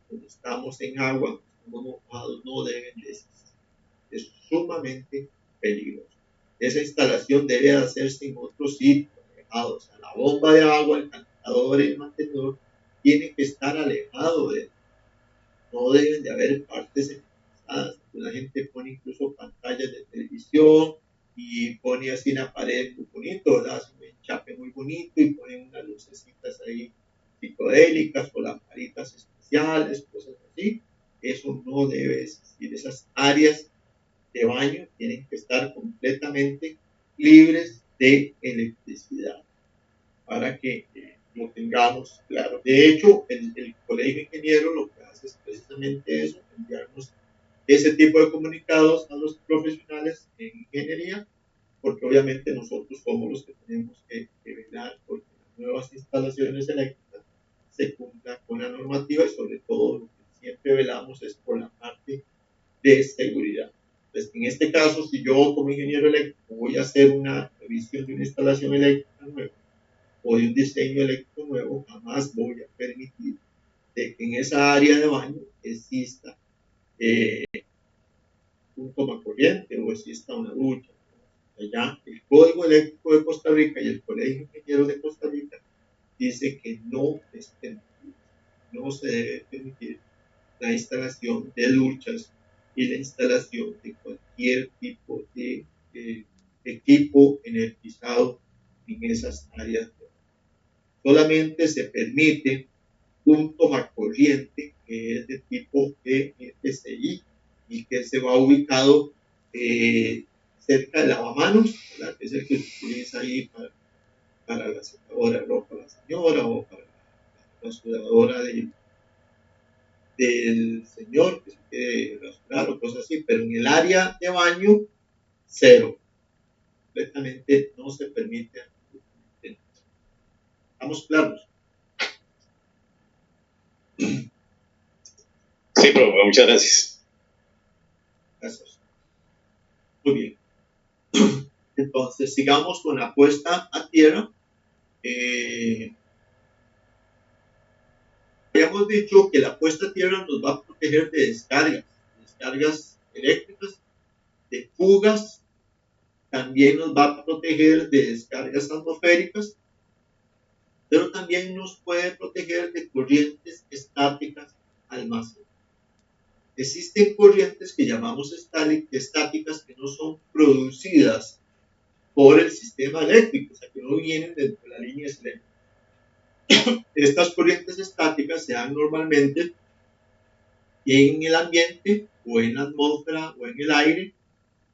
donde estamos en agua, estamos mojados, no deben de existir. Es sumamente peligroso. Esa instalación debe hacerse en otro sitio, alejado. O sea, la bomba de agua, el calentador y el mantenedor tienen que estar alejados de... No deben de haber partes energizadas. La gente pone incluso pantallas de televisión y pone así una pared muy bonito, ¿verdad? Hace un enchape muy bonito y ponen unas lucecitas ahí psicodélicas o lamparitas especiales, cosas así. Eso no debe existir. Esas áreas de baño tienen que estar completamente libres de electricidad para que lo tengamos claro. De hecho, el Colegio Ingeniero lo que hace es precisamente eso, enviarnos ese tipo de comunicados a los profesionales en ingeniería, porque obviamente nosotros somos los que tenemos que velar porque las nuevas instalaciones eléctricas se cumplan con la normativa y sobre todo lo que siempre velamos es por la parte de seguridad. Pues en este caso, si yo como ingeniero eléctrico voy a hacer una revisión de una instalación eléctrica nueva o de un diseño eléctrico nuevo, jamás voy a permitir de que en esa área de baño exista un tomacorriente o exista una ducha. Allá el Código Eléctrico de Costa Rica y el Colegio de Ingenieros de Costa Rica dice que no es permitido, no se debe permitir la instalación de duchas y la instalación de cualquier tipo de equipo energizado en esas áreas. Solamente se permite un tomacorriente que es de tipo PCI y que se va ubicado cerca del lavamanos, ¿verdad? Que es el que se utiliza ahí para la secadora de ropa de la señora o para la sudadora del señor que se quiere rasurar o cosas así, pero en el área de baño, cero. Completamente no se permite. ¿Estamos claros? Sí, profe, muchas gracias. Gracias. Muy bien. Entonces, sigamos con la puesta a tierra. Habíamos dicho que la puesta a tierra nos va a proteger de descargas eléctricas, de fugas, también nos va a proteger de descargas atmosféricas, pero también nos puede proteger de corrientes estáticas al máximo. Existen corrientes que llamamos estáticas que no son producidas por el sistema eléctrico, o sea, que no vienen dentro de la línea eléctrica. Estas corrientes estáticas se dan normalmente en el ambiente o en la atmósfera o en el aire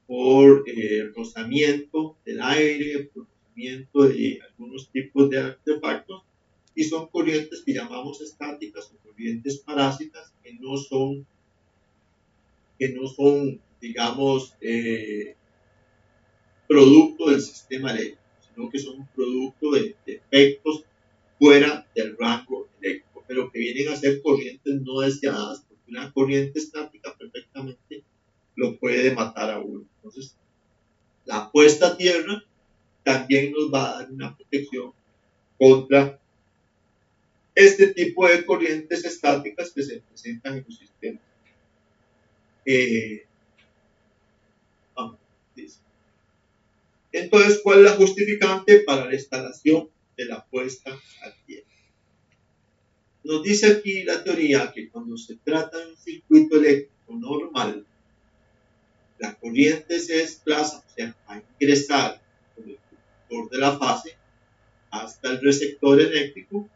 por rozamiento del aire, por rozamiento de algunos tipos de artefactos, y son corrientes que llamamos estáticas o corrientes parásitas que no son digamos, producto del sistema eléctrico, sino que son producto de efectos fuera del rango eléctrico, pero que vienen a ser corrientes no deseadas, porque una corriente estática perfectamente lo puede matar a uno. Entonces, la puesta a tierra también nos va a dar una protección contra este tipo de corrientes estáticas que se presentan en los sistemas. Entonces, ¿cuál es la justificante para la instalación de la puesta a tierra? Nos dice aquí la teoría que cuando se trata de un circuito eléctrico normal, la corriente se desplaza, o sea, va a ingresar por el conductor de la fase hasta el receptor eléctrico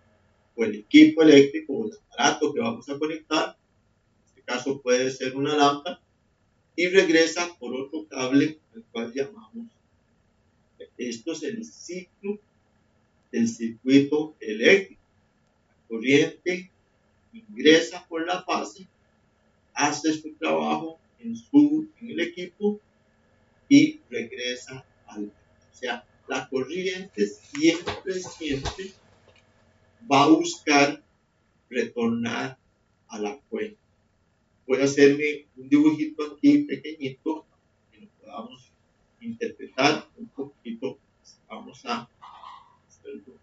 o el equipo eléctrico o el aparato que vamos a conectar, en este caso puede ser una lámpara, y regresa por otro cable al cual llamamos. Esto es el ciclo del circuito eléctrico. La corriente ingresa por la fase, hace su trabajo en el equipo y regresa al equipo. O sea, la corriente siempre va a buscar retornar a la fuente. Voy a hacerme un dibujito aquí pequeñito que lo podamos interpretar un poquito. Vamos a hacerlo.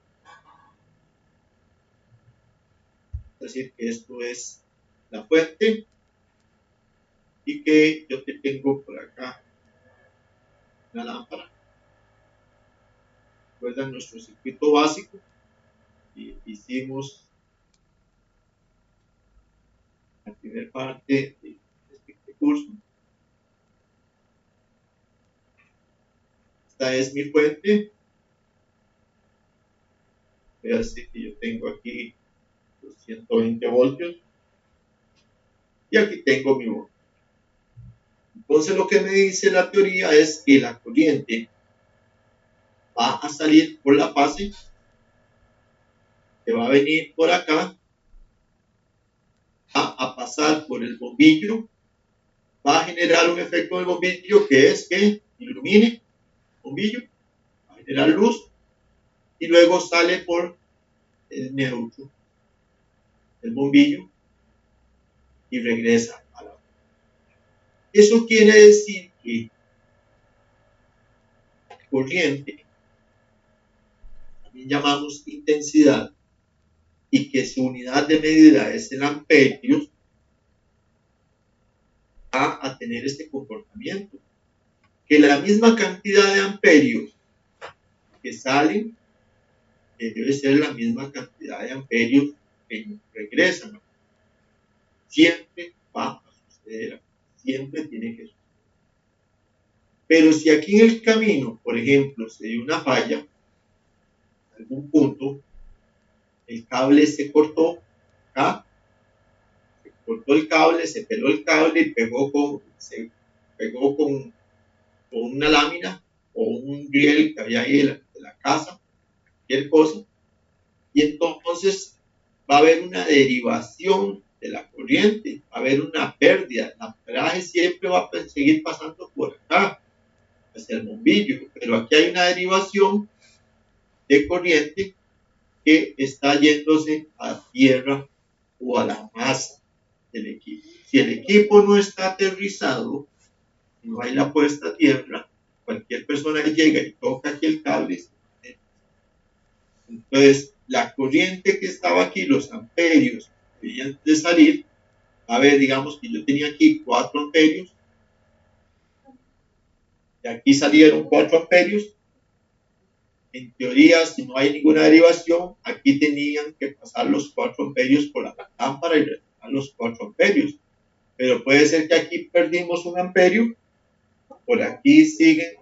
Es decir, que esto es la fuente y que yo te tengo por acá una lámpara. Recuerdan nuestro circuito básico y hicimos la primera parte de este curso. Esta es mi fuente. Voy a decir que yo tengo aquí los 120 voltios y aquí tengo mi voltio. Entonces lo que me dice la teoría es que la corriente va a salir por la fase, se va a venir por acá, va a pasar por el bombillo, va a generar un efecto del bombillo que es que ilumine el bombillo, va a generar luz y luego sale por el neutro del bombillo y regresa a la. Eso quiere decir que la corriente, también llamamos intensidad, y que su unidad de medida es el amperios, va a tener este comportamiento. Que la misma cantidad de amperios que salen debe ser la misma cantidad de amperios que regresan. Siempre va a suceder, siempre tiene que suceder. Pero si aquí en el camino, por ejemplo, se dio una falla, en algún punto, el cable se cortó acá, se cortó el cable, se peló el cable y se pegó con una lámina o un riel que había ahí de la casa, cualquier cosa, y entonces va a haber una derivación de la corriente, va a haber una pérdida, el amperaje siempre va a seguir pasando por acá, hacia el bombillo, pero aquí hay una derivación de corriente que está yéndose a tierra o a la masa del equipo. Si el equipo no está aterrizado, no hay la puesta a tierra, cualquier persona que llega y toca aquí el cable, entonces la corriente que estaba aquí, los amperios que debían de salir, a ver, digamos que yo tenía aquí 4 amperios, y aquí salieron 4 amperios, en teoría, si no hay ninguna derivación, aquí tenían que pasar los 4 amperios por la lámpara y retornar los 4 amperios. Pero puede ser que aquí perdimos 1 amperio, por aquí siguen,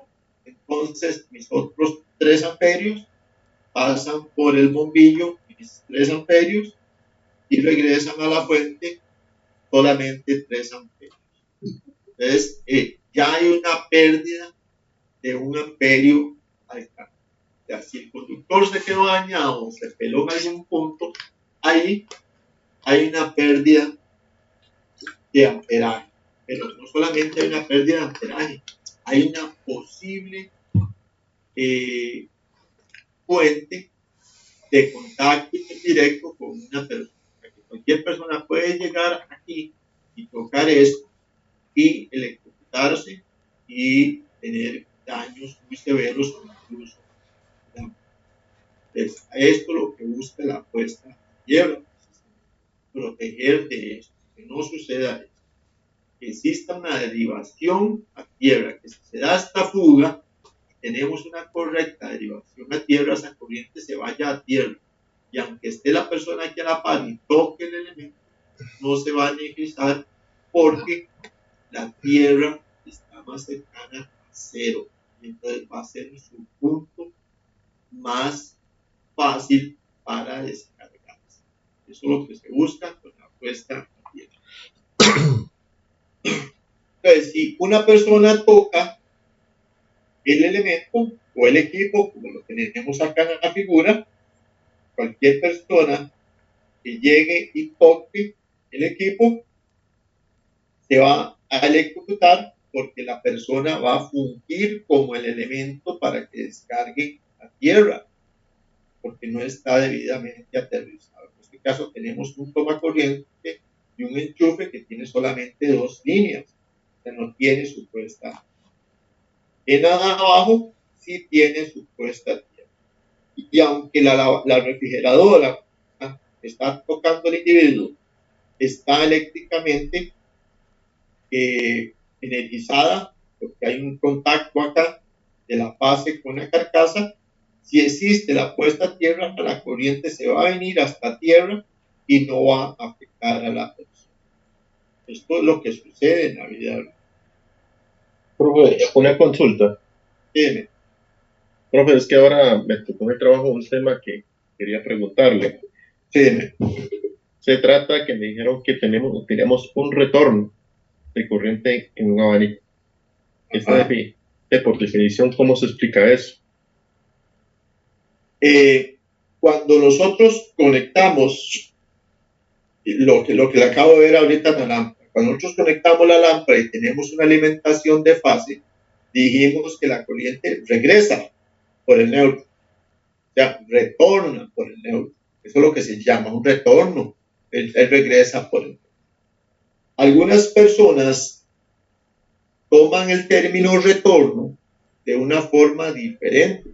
entonces mis otros 3 amperios pasan por el bombillo, mis 3 amperios, y regresan a la fuente solamente 3 amperios. Entonces, ya hay una pérdida de 1 amperio al cambio. O sea, si el conductor se quedó dañado o se peló en algún punto, ahí hay una pérdida de amperaje. Pero no solamente hay una pérdida de amperaje, hay una posible fuente de contacto indirecto con una persona. Cualquier persona puede llegar aquí y tocar esto y electrocutarse y tener daños muy severos o incluso entonces, esto es lo que busca la puesta a tierra, proteger de esto, que no suceda esto, que exista una derivación a tierra, que si se da esta fuga, tenemos una correcta derivación a tierra, esa corriente se vaya a tierra, y aunque esté la persona aquí a la par y toque el elemento, no se va a energizar porque la tierra está más cercana a cero, y entonces va a ser su punto más fácil para descargarse. Eso es lo que se busca con la puesta a tierra. Entonces, si una persona toca el elemento o el equipo, como lo tenemos acá en la figura, cualquier persona que llegue y toque el equipo se va a electrocutar porque la persona va a fungir como el elemento para que descargue a tierra, porque no está debidamente aterrizado. En este caso tenemos un tomacorriente y un enchufe que tiene solamente 2 líneas, o sea, no tiene su puesta. En abajo sí tiene su puesta a tierra. Y aunque la refrigeradora está tocando al individuo, está eléctricamente energizada, porque hay un contacto acá de la fase con la carcasa. Si existe la puesta a tierra, la corriente se va a venir hasta tierra y no va a afectar a la persona. Esto es lo que sucede en la vida real. Profe, una consulta. Dime. Profe, es que ahora me tocó en el trabajo un tema que quería preguntarle. Dime. Se trata que me dijeron que tenemos un retorno de corriente en un abanico. Por definición, ¿cómo se explica eso? Cuando nosotros conectamos lo que le acabo de ver ahorita en la lámpara, cuando nosotros conectamos la lámpara y tenemos una alimentación de fase, dijimos que la corriente regresa por el neutro, o sea, retorna por el neutro. Eso es lo que se llama un retorno. Él regresa por el neutro. Algunas personas toman el término retorno de una forma diferente.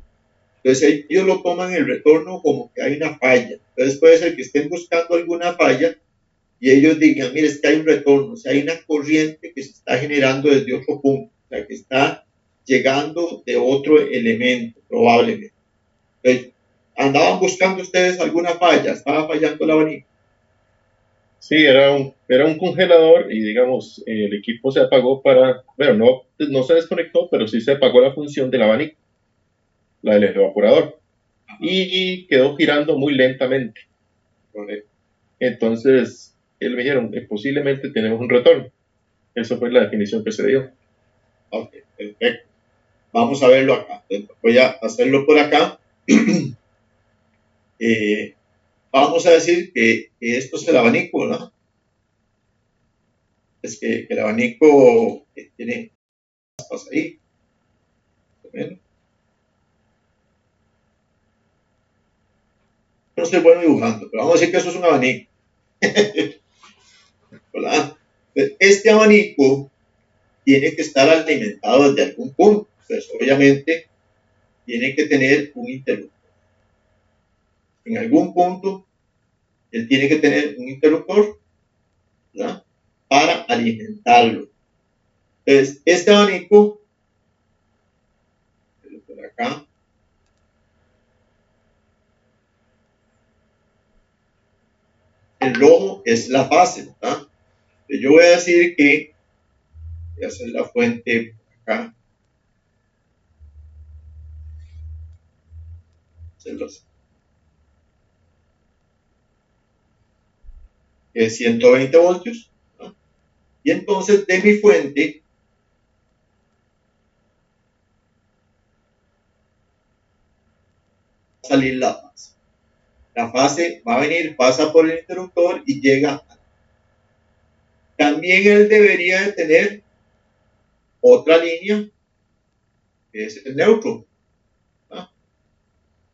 Entonces ellos lo toman el retorno como que hay una falla. Entonces puede ser que estén buscando alguna falla y ellos digan, mire, es que hay un retorno, o sea, hay una corriente que se está generando desde otro punto, o sea, que está llegando de otro elemento, probablemente. Entonces, ¿andaban buscando ustedes alguna falla? ¿Estaba fallando el abanico? Sí, era un congelador y digamos, el equipo se apagó bueno, no se desconectó, pero sí se apagó la función del abanico, la del evaporador, y quedó girando muy lentamente. Correcto. Entonces, ellos me dijeron, posiblemente tenemos un retorno. Esa fue la definición que se dio. Ok, perfecto. Vamos a verlo acá. Voy a hacerlo por acá. Vamos a decir que esto es el abanico, ¿no? Es que el abanico tiene aspas ahí. No soy bueno dibujando, pero vamos a decir que eso es un abanico. ¿Verdad? Este abanico tiene que estar alimentado desde algún punto. Pues obviamente tiene que tener un interruptor. En algún punto él tiene que tener un interruptor, ¿verdad?, para alimentarlo. Entonces, este abanico, por acá, el rojo es la fase, ¿verdad? Entonces, yo voy a decir que voy a hacer la fuente por acá. Es 120 voltios, ¿verdad? Y entonces de mi fuente va a salir la fase. La fase va a venir, pasa por el interruptor y llega. También él debería de tener otra línea, que es el neutro, ¿verdad?,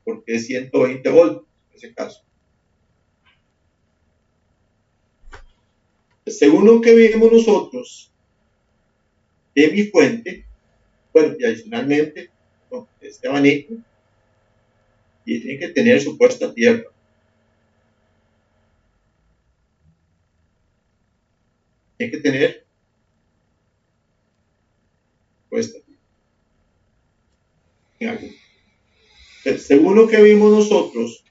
porque es 120 voltios en ese caso. Según lo que vimos nosotros de mi fuente, bueno, y adicionalmente, este abanico tiene que tener su puesta a tierra. Tiene que tener puesta a tierra. Según lo que vimos nosotros,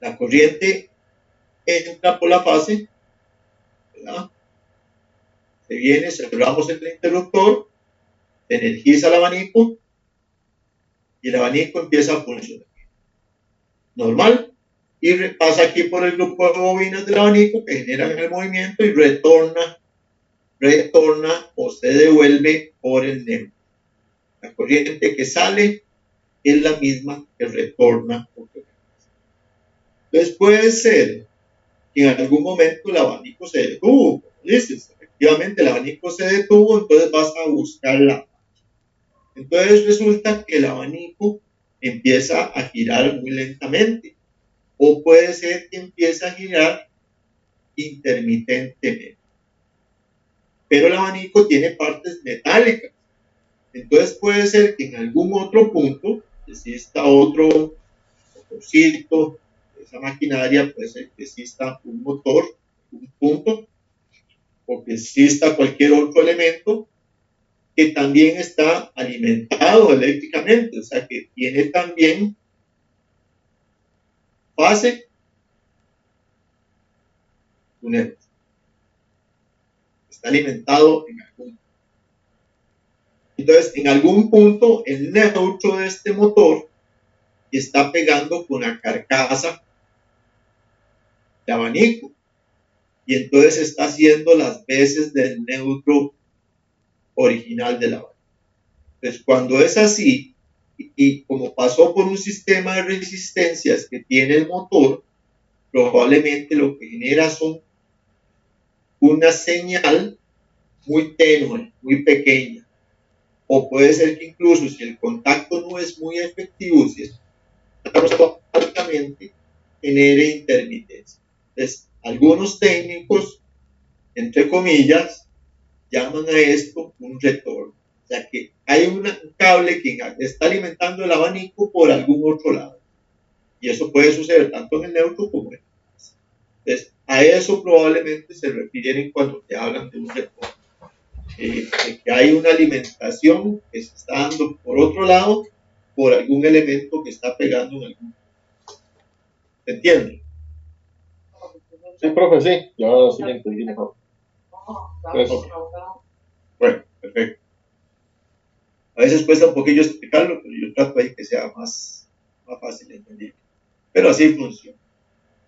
la corriente entra por la fase, ¿verdad? Se viene, cerramos el interruptor, se energiza el abanico y el abanico empieza a funcionar normal y pasa aquí por el grupo de bobinas del abanico que generan el movimiento y retorna o se devuelve por el neutro. La corriente que sale es la misma que retorna. Entonces puede ser que en algún momento el abanico se detuvo, como dices, efectivamente el abanico se detuvo, entonces vas a buscar la fase. Entonces resulta que el abanico empieza a girar muy lentamente, o puede ser que empiece a girar intermitentemente. Pero el abanico tiene partes metálicas, entonces puede ser que en algún otro punto exista otro motorcito, esa maquinaria, puede ser que exista un motor, un punto, o que exista cualquier otro elemento que también está alimentado eléctricamente, o sea que tiene también fase, está alimentado en algún punto. Entonces, en algún punto, el neutro de este motor está pegando con la carcasa de abanico y entonces está haciendo las veces del neutro original del abanico. Entonces, cuando es así, y como pasó por un sistema de resistencias que tiene el motor, probablemente lo que genera son una señal muy tenue, muy pequeña, o puede ser que incluso si el contacto no es muy efectivo, si está automáticamente genere intermitencia. Entonces, algunos técnicos, entre comillas, llaman a esto un retorno. O sea que hay un cable que está alimentando el abanico por algún otro lado. Y eso puede suceder tanto en el neutro como en el fase. Entonces, a eso probablemente se refieren cuando te hablan de un retorno. De que hay una alimentación que se está dando por otro lado por algún elemento que está pegando en algún. ¿Se entiende? Sí, profe, sí, ya sí entendí mejor. Okay. Bueno, perfecto. A veces cuesta un poquillo explicarlo, pero yo trato ahí que sea más fácil de entender. Pero así funciona.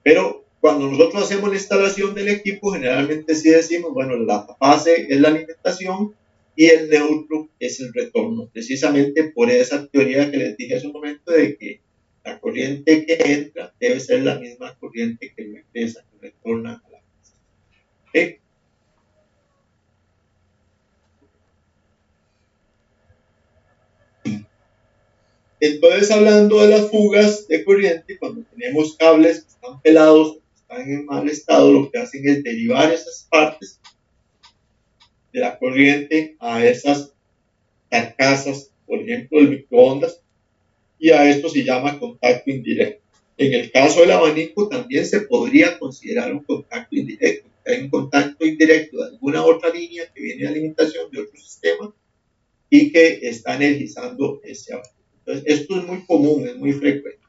Pero Cuando nosotros hacemos la instalación del equipo, generalmente sí decimos, bueno, la base es la alimentación y el neutro es el retorno, precisamente por esa teoría que les dije hace un momento de que la corriente que entra debe ser la misma corriente que regresa, que retorna a la base. ¿Okay? Entonces, hablando de las fugas de corriente, cuando tenemos cables que están pelados, que están en mal estado, lo que hacen es derivar esas partes de la corriente a esas carcasas, por ejemplo, el microondas, y a esto se llama contacto indirecto. En el caso del abanico también se podría considerar un contacto indirecto. Hay un contacto indirecto de alguna otra línea que viene de alimentación de otro sistema y que está energizando ese abanico. Entonces, esto es muy común, es muy frecuente.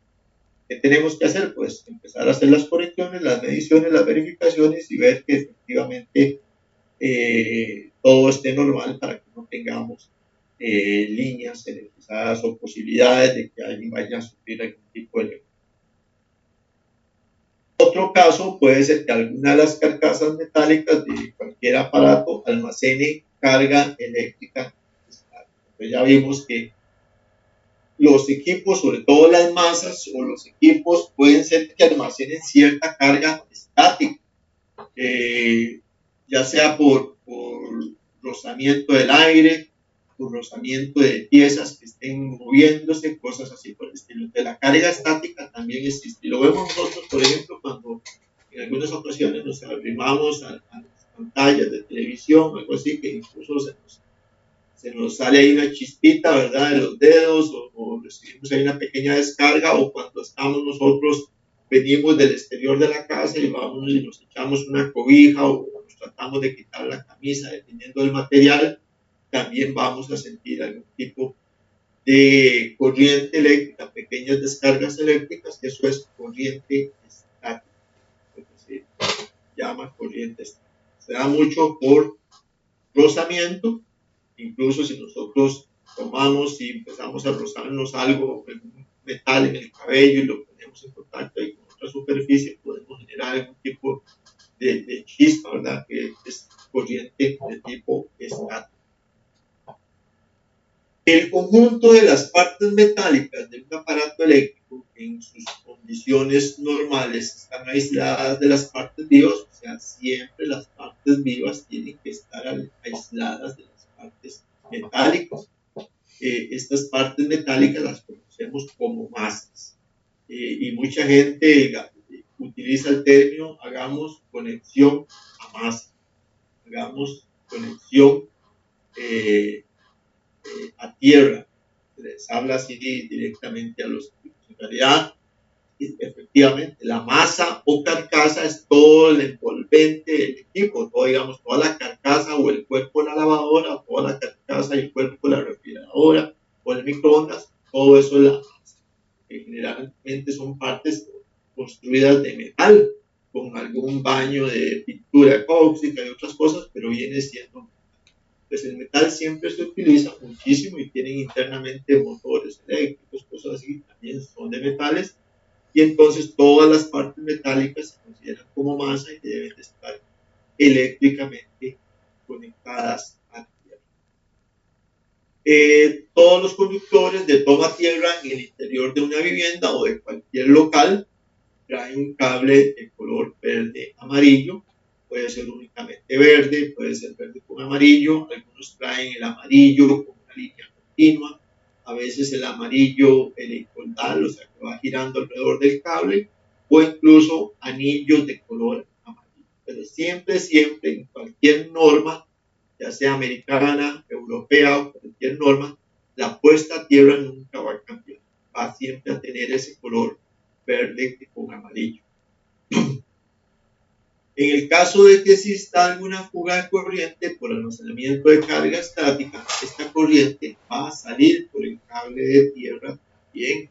¿Qué tenemos que hacer? Pues empezar a hacer las correcciones, las mediciones, las verificaciones y ver que efectivamente todo esté normal para que no tengamos líneas energizadas o posibilidades de que alguien vaya a sufrir algún tipo de electricidad. Otro caso puede ser que alguna de las carcasas metálicas de cualquier aparato almacene carga eléctrica. Entonces ya vimos que los equipos, sobre todo las masas o los equipos, pueden ser que almacenen cierta carga estática, ya sea por rozamiento del aire, por rozamiento de piezas que estén moviéndose, cosas así por el estilo. De la carga estática también existe. Y lo vemos nosotros, por ejemplo, cuando en algunas ocasiones nos arrimamos a las pantallas de televisión, algo así, que incluso se nos sale ahí una chispita, ¿verdad?, de los dedos, o recibimos ahí una pequeña descarga, o cuando estamos nosotros, venimos del exterior de la casa y vamos y nos echamos una cobija o nos tratamos de quitar la camisa, dependiendo del material, también vamos a sentir algún tipo de corriente eléctrica, pequeñas descargas eléctricas, que eso es corriente estática, lo que se llama corriente estática. Se da mucho por rozamiento. Incluso si nosotros tomamos y empezamos a rozarnos algo, algún metal en el cabello y lo ponemos en contacto ahí con otra superficie, podemos generar algún tipo de chispa, ¿verdad?, que es corriente de tipo estático. El conjunto de las partes metálicas de un aparato eléctrico en sus condiciones normales están aisladas de las partes vivas, o sea, siempre las partes vivas tienen que estar aisladas de las partes metálicas. Estas partes metálicas las conocemos como masas, y mucha gente utiliza el término hagamos conexión a masa, hagamos conexión a tierra, se les habla así directamente a los equipos. En realidad, efectivamente, la masa o carcasa es todo el envolvente del equipo, todo, digamos, toda la carcasa o el cuerpo de la lavadora, toda la carcasa y el cuerpo de la refrigeradora o el microondas, todo eso es la masa, que generalmente son partes construidas de metal, con algún baño de pintura epóxica y otras cosas, pero viene siendo metal. Pues el metal siempre se utiliza muchísimo y tienen internamente motores eléctricos, cosas así, también son de metales, y entonces todas las partes metálicas se consideran como masa y deben de estar eléctricamente conectadas a tierra. Todos los conductores de toma tierra en el interior de una vivienda o de cualquier local traen un cable de color verde amarillo, puede ser únicamente verde, puede ser verde con amarillo, algunos traen el amarillo con una línea continua, a veces el amarillo helicoidal, o sea que va girando alrededor del cable, o incluso anillos de color amarillo. Pero siempre, en cualquier norma, ya sea americana, europea o cualquier norma, la puesta a tierra nunca va a cambiar, va siempre a tener ese color verde con amarillo. En el caso de que exista alguna fuga de corriente por almacenamiento de carga estática, esta corriente va a salir por el cable de tierra también.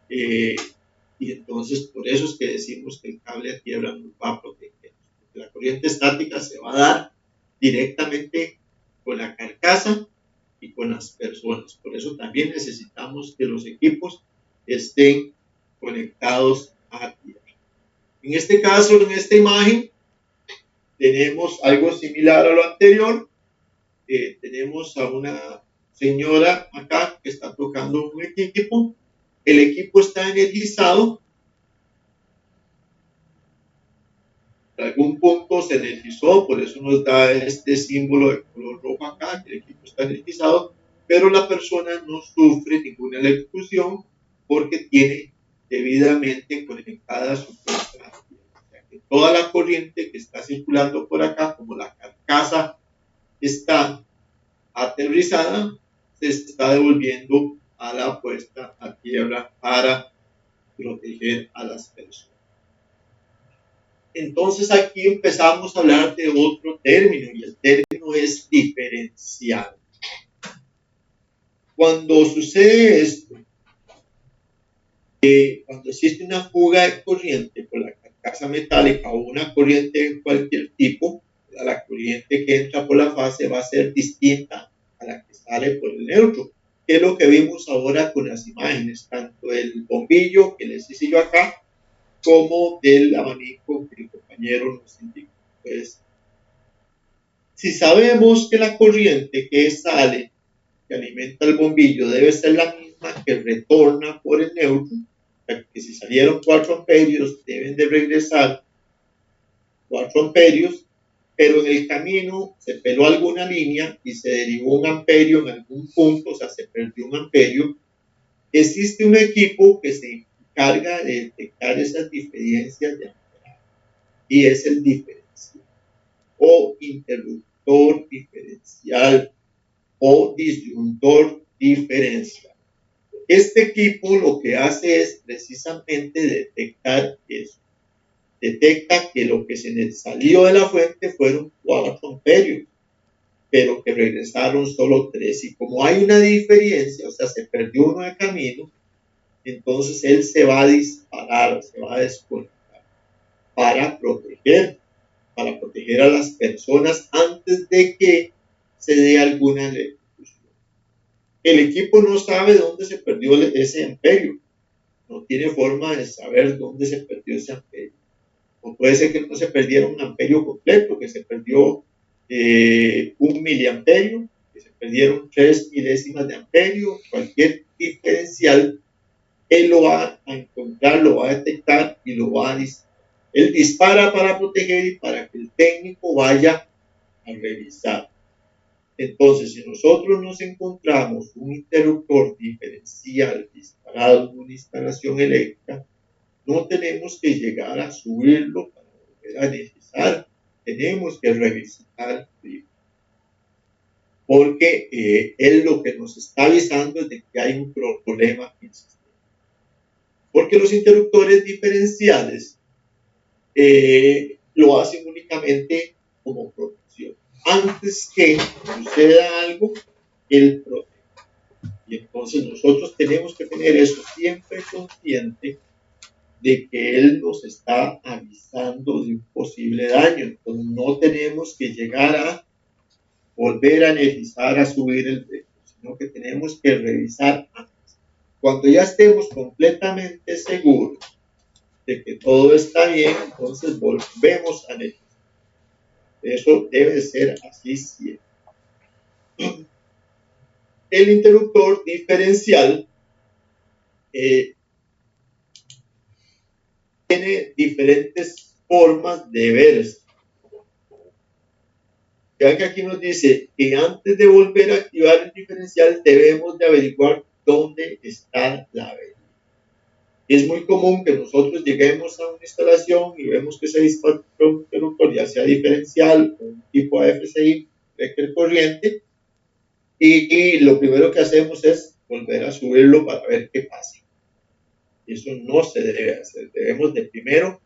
Y entonces por eso es que decimos que el cable de tierra nos va a proteger. Porque la corriente estática se va a dar directamente con la carcasa y con las personas. Por eso también necesitamos que los equipos estén conectados a tierra. En este caso, en esta imagen, tenemos algo similar a lo anterior. Tenemos a una señora acá que está tocando un equipo. El equipo está energizado. En algún punto se energizó, por eso nos da este símbolo de color rojo acá, que el equipo está energizado, pero la persona no sufre ninguna electrocución porque tiene debidamente conectada su puesta. O sea que toda la corriente que está circulando por acá, como la carcasa está aterrizada, se está devolviendo a la puesta a tierra para proteger a las personas. Entonces aquí empezamos a hablar de otro término y el término es diferencial. Cuando sucede esto, cuando existe una fuga de corriente por la carcasa metálica o una corriente de cualquier tipo, la corriente que entra por la fase va a ser distinta a la que sale por el neutro, que es lo que vimos ahora con las imágenes, tanto el bombillo que les hice yo acá, como del abanico que el compañero nos indicó. Pues, si sabemos que la corriente que sale, que alimenta el bombillo, debe ser la misma que retorna por el neutro, que si salieron 4 amperios, deben de regresar 4 amperios, pero en el camino se peló alguna línea y se derivó 1 amperio en algún punto, o sea, se perdió 1 amperio. Existe un equipo que se encarga de detectar esas diferencias de amperaje y es el diferencial o interruptor diferencial o disyuntor diferencial. Este equipo lo que hace es precisamente detectar eso. Detecta que lo que se salió de la fuente fueron 4 amperios, pero que regresaron solo 3. Y como hay una diferencia, o sea, se perdió uno de camino, entonces él se va a disparar, se va a desconectar para proteger a las personas antes de que se dé alguna electrocución. El equipo no sabe dónde se perdió ese amperio, no tiene forma de saber dónde se perdió ese amperio. O puede ser que no se perdiera un amperio completo, que se perdió 1 miliamperio, que se perdieron 3 milésimas de amperio, cualquier diferencial, él lo va a encontrar, lo va a detectar y lo va a disparar. Él dispara para proteger y para que el técnico vaya a revisar. Entonces, si nosotros nos encontramos un interruptor diferencial disparado en una instalación eléctrica, no tenemos que llegar a subirlo para volver a energizar. Tenemos que revisar porque él lo que nos está avisando es de que hay un problema en el sistema. Porque los interruptores diferenciales lo hacen únicamente como protección. Antes que suceda algo, él protege. Y entonces nosotros tenemos que tener eso siempre consciente de que él nos está avisando de un posible daño. Entonces no tenemos que llegar a volver a energizar, a subir el precio, sino que tenemos que revisar antes. Cuando ya estemos completamente seguros de que todo está bien, entonces volvemos a energizar. Eso debe ser así siempre. El interruptor diferencial tiene diferentes formas de verse. Ya que aquí nos dice que antes de volver a activar el diferencial debemos de averiguar dónde está la avería. Es muy común que nosotros lleguemos a una instalación y vemos que se dispara un interruptor, ya sea diferencial o un tipo AFCI, breaker corriente, y lo primero que hacemos es volver a subirlo para ver qué pasa. Eso no se debe hacer. Debemos de primero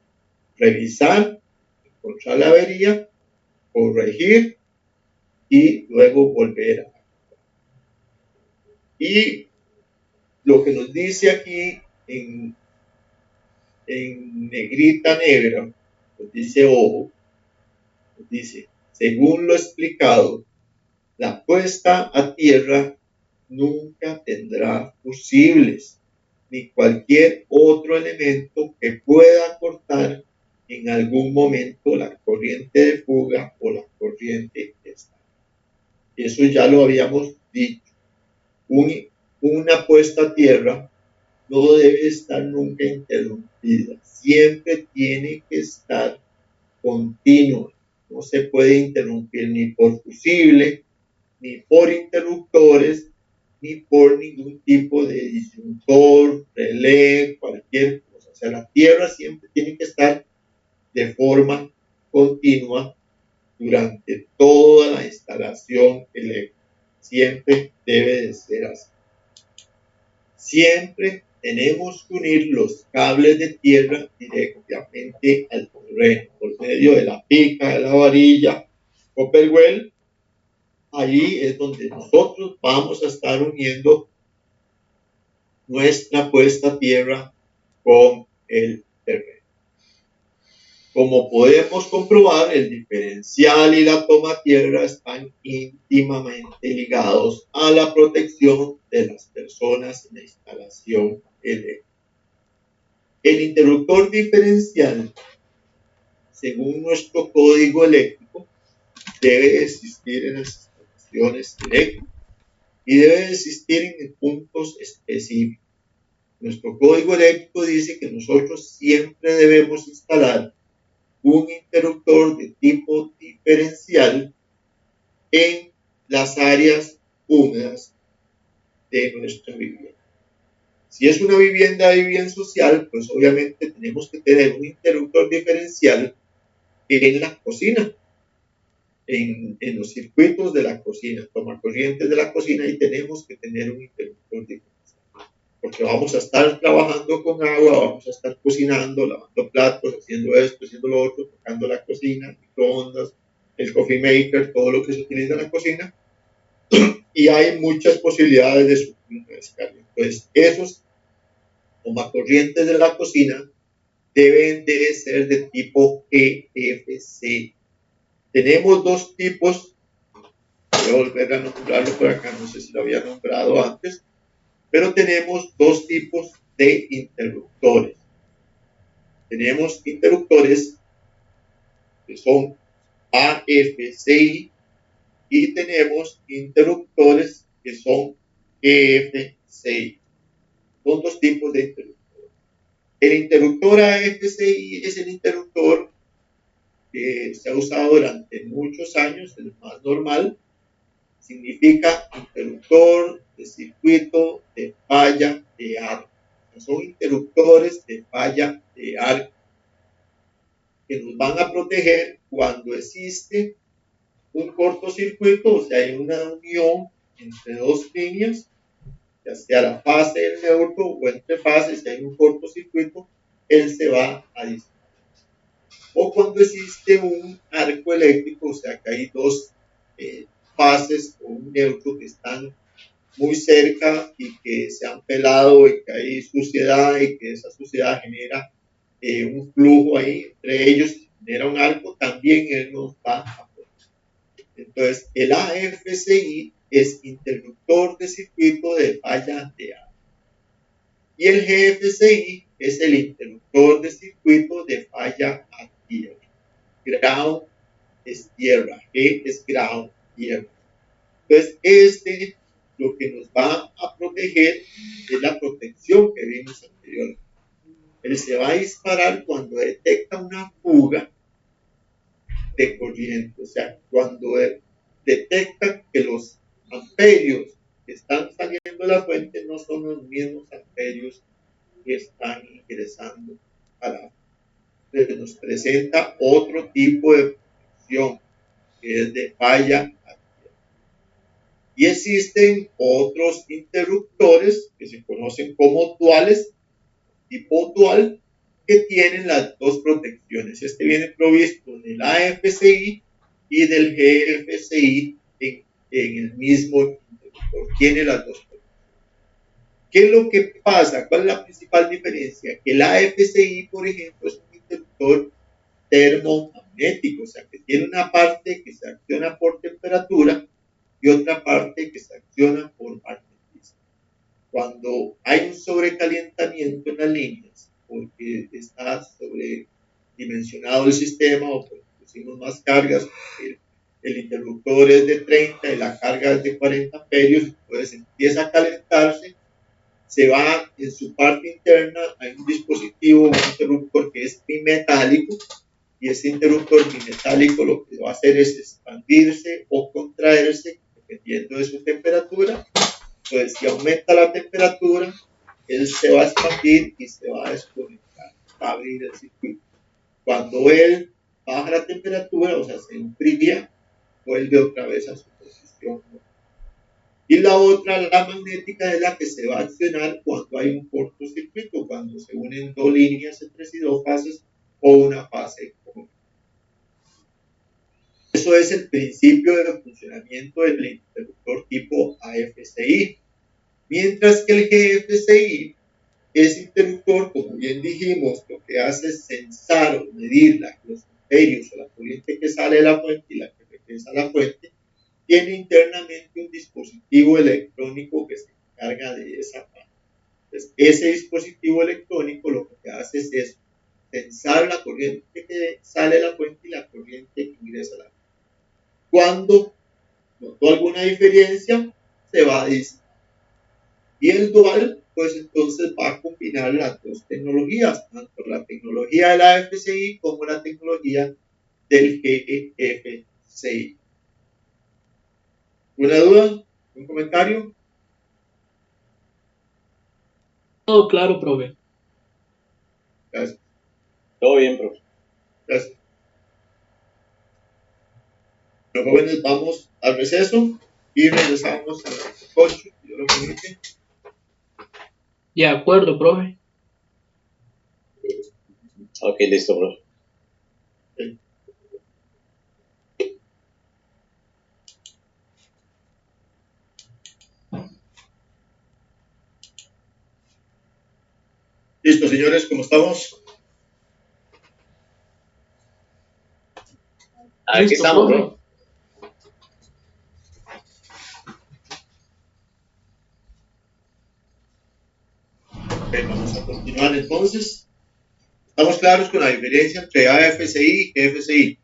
revisar, encontrar la avería, corregir y luego volver a. Y lo que nos dice aquí en negrita negra, nos dice ojo, nos dice, según lo explicado, la puesta a tierra nunca tendrá fusibles ni cualquier otro elemento que pueda cortar en algún momento la corriente de fuga o la corriente de escape. Eso ya lo habíamos dicho. Una puesta a tierra no debe estar nunca interrumpida, siempre tiene que estar continua, no se puede interrumpir ni por fusible, ni por interruptores, ni por ningún tipo de disyuntor, relé, cualquier cosa. O sea, la tierra siempre tiene que estar de forma continua durante toda la instalación eléctrica. Siempre debe de ser así. Siempre tenemos que unir los cables de tierra directamente al terreno por medio de la pica, de la varilla, copper well. Ahí es donde nosotros vamos a estar uniendo nuestra puesta a tierra con el terreno. Como podemos comprobar, el diferencial y la toma tierra están íntimamente ligados a la protección de las personas en la instalación eléctrica. El interruptor diferencial, según nuestro código eléctrico, debe existir en las instalaciones eléctricas y debe existir en puntos específicos. Nuestro código eléctrico dice que nosotros siempre debemos instalar un interruptor de tipo diferencial en las áreas húmedas de nuestra vivienda. Si es una vivienda de bien social, pues obviamente tenemos que tener un interruptor diferencial en la cocina, en los circuitos de la cocina, tomacorrientes de la cocina, y tenemos que tener un interruptor diferencial. Porque vamos a estar trabajando con agua, vamos a estar cocinando, lavando platos, haciendo esto, haciendo lo otro, tocando la cocina, microondas, el coffee maker, todo lo que se utiliza en la cocina, y hay muchas posibilidades de sufrir una descarga. Entonces, esos tomacorrientes de la cocina deben de ser de tipo GFC. Tenemos dos tipos, voy a volver a nombrarlo por acá, no sé si lo había nombrado antes, pero tenemos dos tipos de interruptores. Tenemos interruptores que son AFCI y tenemos interruptores que son EFCI. Son dos tipos de interruptores. El interruptor AFCI es el interruptor que se ha usado durante muchos años, el más normal. Significa interruptor de circuito de falla de arco. Son interruptores de falla de arco que nos van a proteger cuando existe un cortocircuito, o sea, hay una unión entre dos líneas, ya sea la fase del neutro o entre fases, si hay un cortocircuito, él se va a disparar. O cuando existe un arco eléctrico, o sea, que hay dos fases o un neutro que están muy cerca y que se han pelado y que hay suciedad y que esa suciedad genera un flujo ahí, entre ellos genera un arco, también él nos va a proteger. Entonces, el AFCI es interruptor de circuito de falla de arco. Y el GFCI es el interruptor de circuito de falla a tierra. Ground es tierra, G es ground, tierra. Entonces, lo que nos va a proteger es la protección que vimos anteriormente. Él se va a disparar cuando detecta una fuga de corriente, o sea, cuando detecta que los amperios que están saliendo de la fuente no son los mismos amperios que están ingresando a la fuente. Entonces nos presenta otro tipo de protección, que es de falla. Y existen otros interruptores que se conocen como duales, tipo dual, que tienen las dos protecciones. Este viene provisto del AFCI y del GFCI en el mismo interruptor. Tiene las dos protecciones. ¿Qué es lo que pasa? ¿Cuál es la principal diferencia? Que el AFCI, por ejemplo, es un interruptor termomagnético, o sea, que tiene una parte que se acciona por temperatura y otra parte que se acciona por magnetismo. Cuando hay un sobrecalentamiento en las líneas, porque está dimensionado el sistema o porque pusimos más cargas, el interruptor es de 30 y la carga es de 40 amperios, entonces empieza a calentarse, se va en su parte interna, hay un dispositivo, un interruptor que es bimetálico, y ese interruptor bimetálico lo que va a hacer es expandirse o contraerse dependiendo de su temperatura. Entonces, si aumenta la temperatura, él se va a expandir y se va a desconectar, va a abrir el circuito. Cuando él baja la temperatura, o sea, se enfría, vuelve otra vez a su posición. Y la otra, la magnética, es la que se va a accionar cuando hay un cortocircuito, cuando se unen dos líneas entre sí, dos fases o una fase común. Eso es el principio de funcionamiento del interruptor tipo AFCI. Mientras que el GFCI, ese interruptor, como bien dijimos, lo que hace es censar o medir los amperios o la corriente que sale de la fuente y la que regresa a la fuente, tiene internamente un dispositivo electrónico que se encarga de esa parte. Entonces, ese dispositivo electrónico lo que hace es eso, censar la corriente que sale de la fuente y la corriente que ingresa a la fuente. Cuando notó alguna diferencia, se va a disipar. Y el dual, pues entonces va a combinar las dos tecnologías, tanto la tecnología de la FCI como la tecnología del GFCI. ¿Una duda? ¿Un comentario? Todo claro, profe. Gracias. Todo bien, profe. Gracias. Los jóvenes, vamos al receso y regresamos a las 8, si Dios lo permite. De acuerdo, profe. Ok, listo, profe. Okay. Listo, señores, ¿cómo estamos? Aquí Listo, estamos, profe. bro. Okay, vamos a continuar entonces. ¿Estamos claros con la diferencia entre AFCI y GFCI?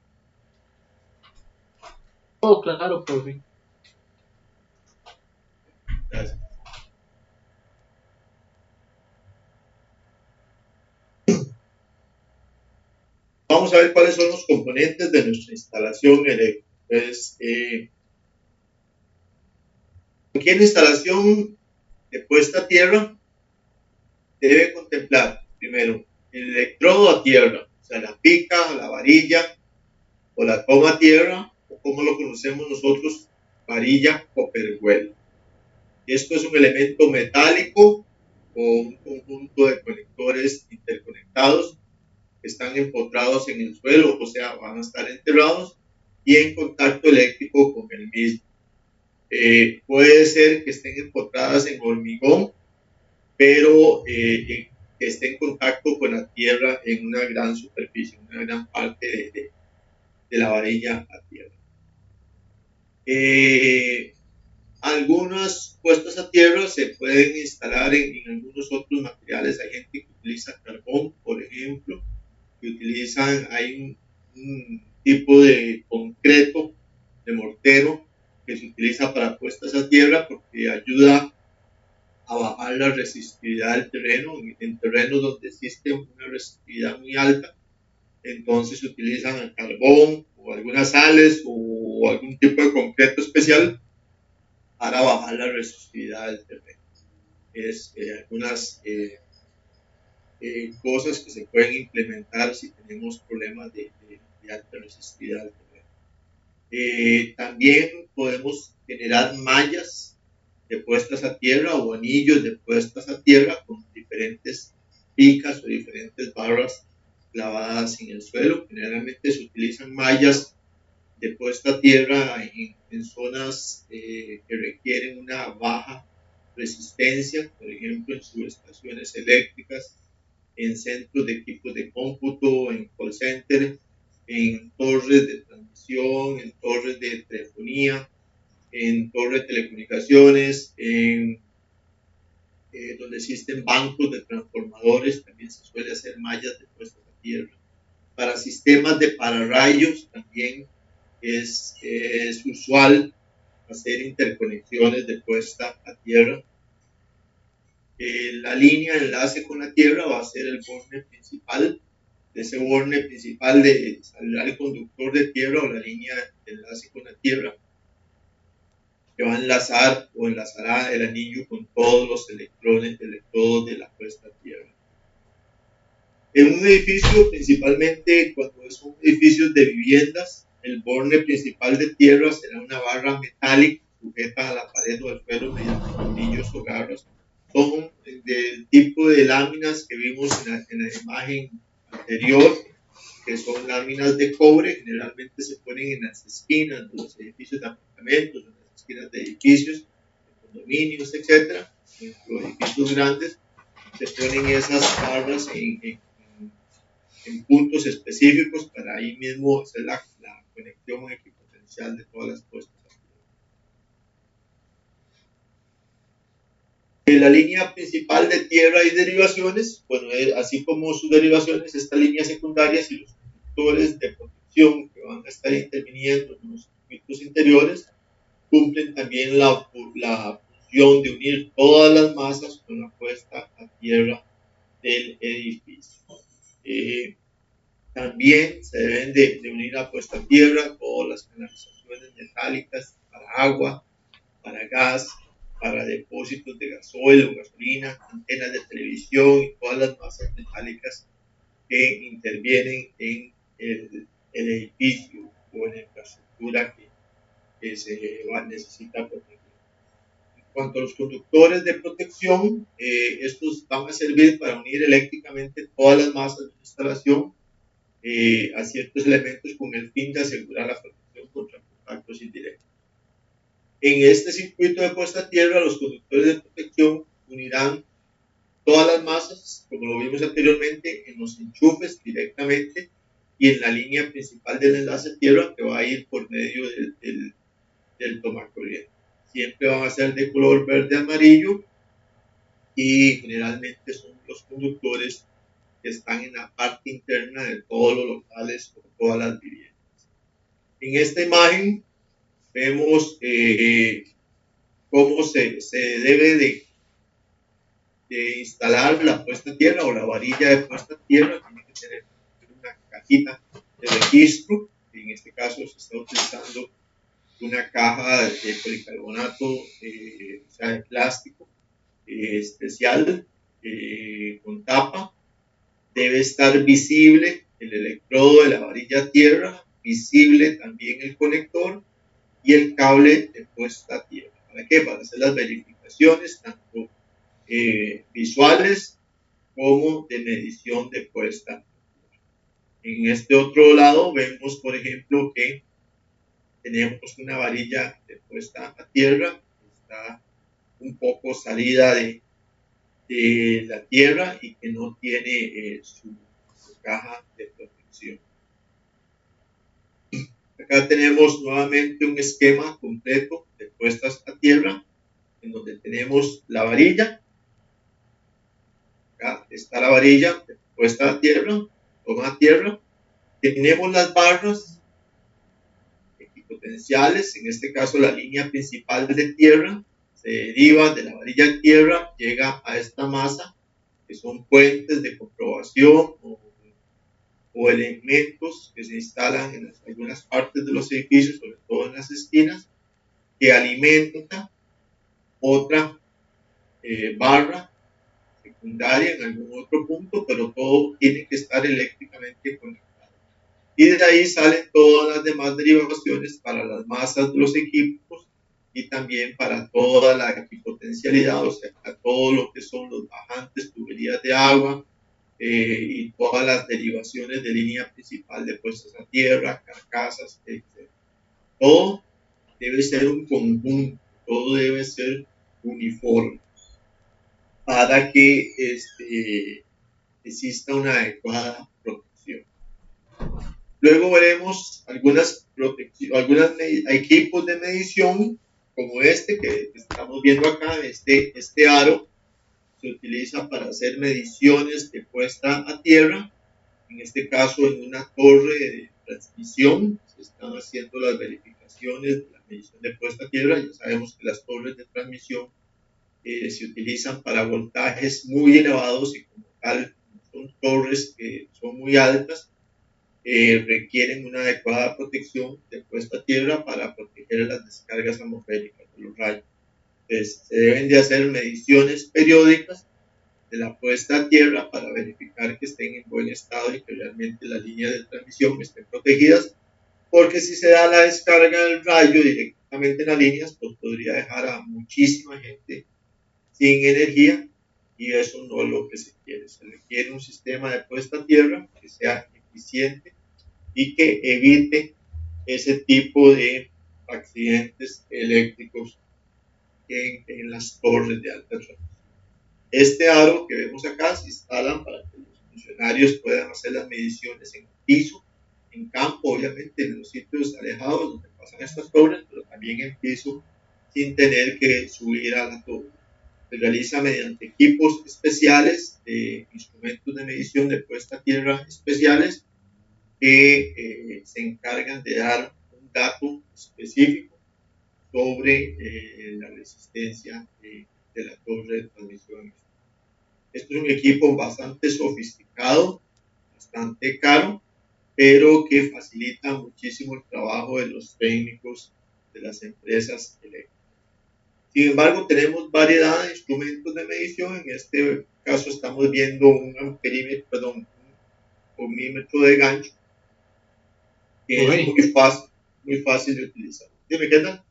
Todo claro, profe. Gracias. Vamos a ver cuáles son los componentes de nuestra instalación eléctrica. Entonces, cualquier instalación de puesta a tierra debe contemplar primero el electrodo a tierra, o sea, la pica, la varilla o la toma a tierra, o como lo conocemos nosotros, varilla copperwell. Esto es un elemento metálico o un conjunto de conectores interconectados que están empotrados en el suelo, o sea, van a estar enterrados y en contacto eléctrico con el mismo. Puede ser que estén empotradas en hormigón, pero que esté en contacto con la tierra en una gran superficie, una gran parte de la varilla a tierra. Algunas puestas a tierra se pueden instalar en algunos otros materiales. Hay gente que utiliza carbón, por ejemplo, que hay un tipo de concreto, de mortero, que se utiliza para puestas a tierra porque ayuda a bajar la resistividad del terreno. En terrenos donde existe una resistividad muy alta, entonces se utilizan el carbón o algunas sales o algún tipo de concreto especial para bajar la resistividad del terreno. Es algunas cosas que se pueden implementar si tenemos problemas de alta resistividad del terreno. También podemos generar mallas de puestas a tierra o anillos de puestas a tierra con diferentes picas o diferentes barras clavadas en el suelo. Generalmente se utilizan mallas de puesta a tierra en zonas que requieren una baja resistencia, por ejemplo en subestaciones eléctricas, en centros de equipos de cómputo, en call center, en torres de transmisión, en torres de telefonía, en torres de telecomunicaciones, donde existen bancos de transformadores, también se suele hacer mallas de puestas a tierra. Para sistemas de pararrayos también es usual hacer interconexiones de puesta a tierra. La línea de enlace con la tierra va a ser el borne principal. De ese borne principal saldrá el conductor de tierra o la línea de enlace con la tierra, que va a enlazar o enlazará el anillo con todos los electrodos de la puesta a tierra. En un edificio, principalmente cuando son edificios de viviendas, el borne principal de tierra será una barra metálica sujeta a la pared o al suelo mediante tornillos o garras. Son del tipo de láminas que vimos en la imagen anterior, que son láminas de cobre. Generalmente se ponen en las esquinas de los edificios de apartamentos, en las esquinas de edificios, de condominios, etc. En los edificios grandes se ponen esas barras en puntos específicos para ahí mismo hacer la conexión equipotencial de todas las puestas. En la línea principal de tierra y derivaciones, bueno, así como sus derivaciones, estas líneas secundarias y los conductores de protección que van a estar interviniendo en los circuitos interiores cumplen también la función de unir todas las masas con la puesta a tierra del edificio. También se deben de unir a puesta a tierra todas las canalizaciones metálicas para agua, para gas, para depósitos de gasoil o gasolina, antenas de televisión y todas las masas metálicas que intervienen en el edificio o en la infraestructura que se necesita proteger. En cuanto a los conductores de protección, estos van a servir para unir eléctricamente todas las masas de la instalación a ciertos elementos con el fin de asegurar la protección contra contactos indirectos. En este circuito de puesta a tierra, los conductores de protección unirán todas las masas, como lo vimos anteriormente, en los enchufes directamente y en la línea principal del enlace a tierra que va a ir por medio del tomacorriente. Siempre van a ser de color verde amarillo y generalmente son los conductores que están en la parte interna de todos los locales o todas las viviendas. En esta imagen vemos cómo se debe de instalar la puesta a tierra o la varilla de puesta a tierra. Tiene que tener una cajita de registro. En este caso se está utilizando una caja de policarbonato, o sea, de plástico especial con tapa. Debe estar visible el electrodo de la varilla a tierra, visible también el conector y el cable de puesta a tierra. ¿Para qué? Para hacer las verificaciones tanto visuales como de medición de puesta a tierra. En este otro lado vemos, por ejemplo, que tenemos una varilla de puesta a tierra, está un poco salida de la tierra y que no tiene su caja de protección. Acá tenemos nuevamente un esquema completo de puestas a tierra, en donde tenemos la varilla. Acá está la varilla de puesta a tierra, toma a tierra. Tenemos las barras equipotenciales, en este caso la línea principal de tierra se deriva de la varilla de tierra, llega a esta masa, que son puentes de comprobación o elementos que se instalan en algunas partes de los edificios, sobre todo en las esquinas, que alimenta otra barra secundaria en algún otro punto, pero todo tiene que estar eléctricamente conectado. Y de ahí salen todas las demás derivaciones para las masas de los equipos y también para toda la equipotencialidad, o sea, para todo lo que son los bajantes, tuberías de agua, y todas las derivaciones de línea principal de puestas a tierra, carcasas, etc. Todo debe ser un conjunto, todo debe ser uniforme para que exista una adecuada protección. Luego veremos algunos equipos de medición como este que estamos viendo acá, este aro se utiliza para hacer mediciones de puesta a tierra En este caso, en una torre de transmisión, se están haciendo las verificaciones de la medición de puesta a tierra. Ya sabemos que las torres de transmisión se utilizan para voltajes muy elevados y como tal son torres que son muy altas, requieren una adecuada protección de puesta a tierra para proteger las descargas atmosféricas de los rayos. Entonces, se deben de hacer mediciones periódicas de la puesta a tierra para verificar que estén en buen estado y que realmente las líneas de transmisión estén protegidas, porque si se da la descarga del rayo directamente en las líneas, pues podría dejar a muchísima gente sin energía y eso no es lo que se quiere. Se requiere un sistema de puesta a tierra que sea eficiente y que evite ese tipo de accidentes eléctricos en las torres de alta tensión. Este aro que vemos acá se instalan para que los funcionarios puedan hacer las mediciones en piso, en campo, obviamente, en los sitios alejados donde pasan estas torres, pero también en piso sin tener que subir a la torre. Se realiza mediante equipos especiales, instrumentos de medición de puesta a tierra especiales que se encargan de dar un dato específico sobre la resistencia de la torre de transmisión. Esto es un equipo bastante sofisticado, bastante caro, pero que facilita muchísimo el trabajo de los técnicos de las empresas eléctricas. Sin embargo, tenemos variedad de instrumentos de medición. En este caso estamos viendo un amperímetro, un ohmímetro de gancho, que es muy fácil de utilizar. Dime, ¿qué tal?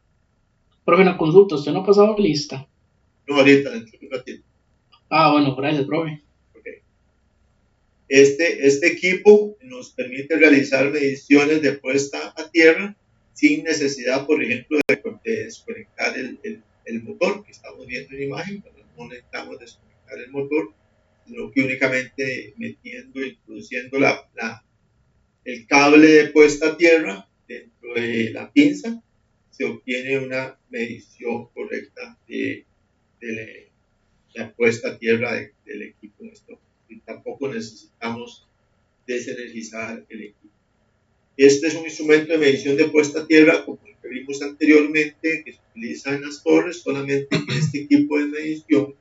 Profe, una consulta, ¿usted no ha pasado lista? No, ahorita, dentro de un ratito. Ah, bueno, gracias, profe. Okay. Este equipo nos permite realizar mediciones de puesta a tierra sin necesidad, por ejemplo, de desconectar el motor, que estamos viendo en la imagen, pero no necesitamos desconectar el motor, sino que únicamente introduciendo el cable de puesta a tierra dentro de la pinza, se obtiene una medición correcta de la puesta a tierra del equipo. Y tampoco necesitamos desenergizar el equipo. Este es un instrumento de medición de puesta a tierra, como el que vimos anteriormente, que se utiliza en las torres, solamente que este equipo de medición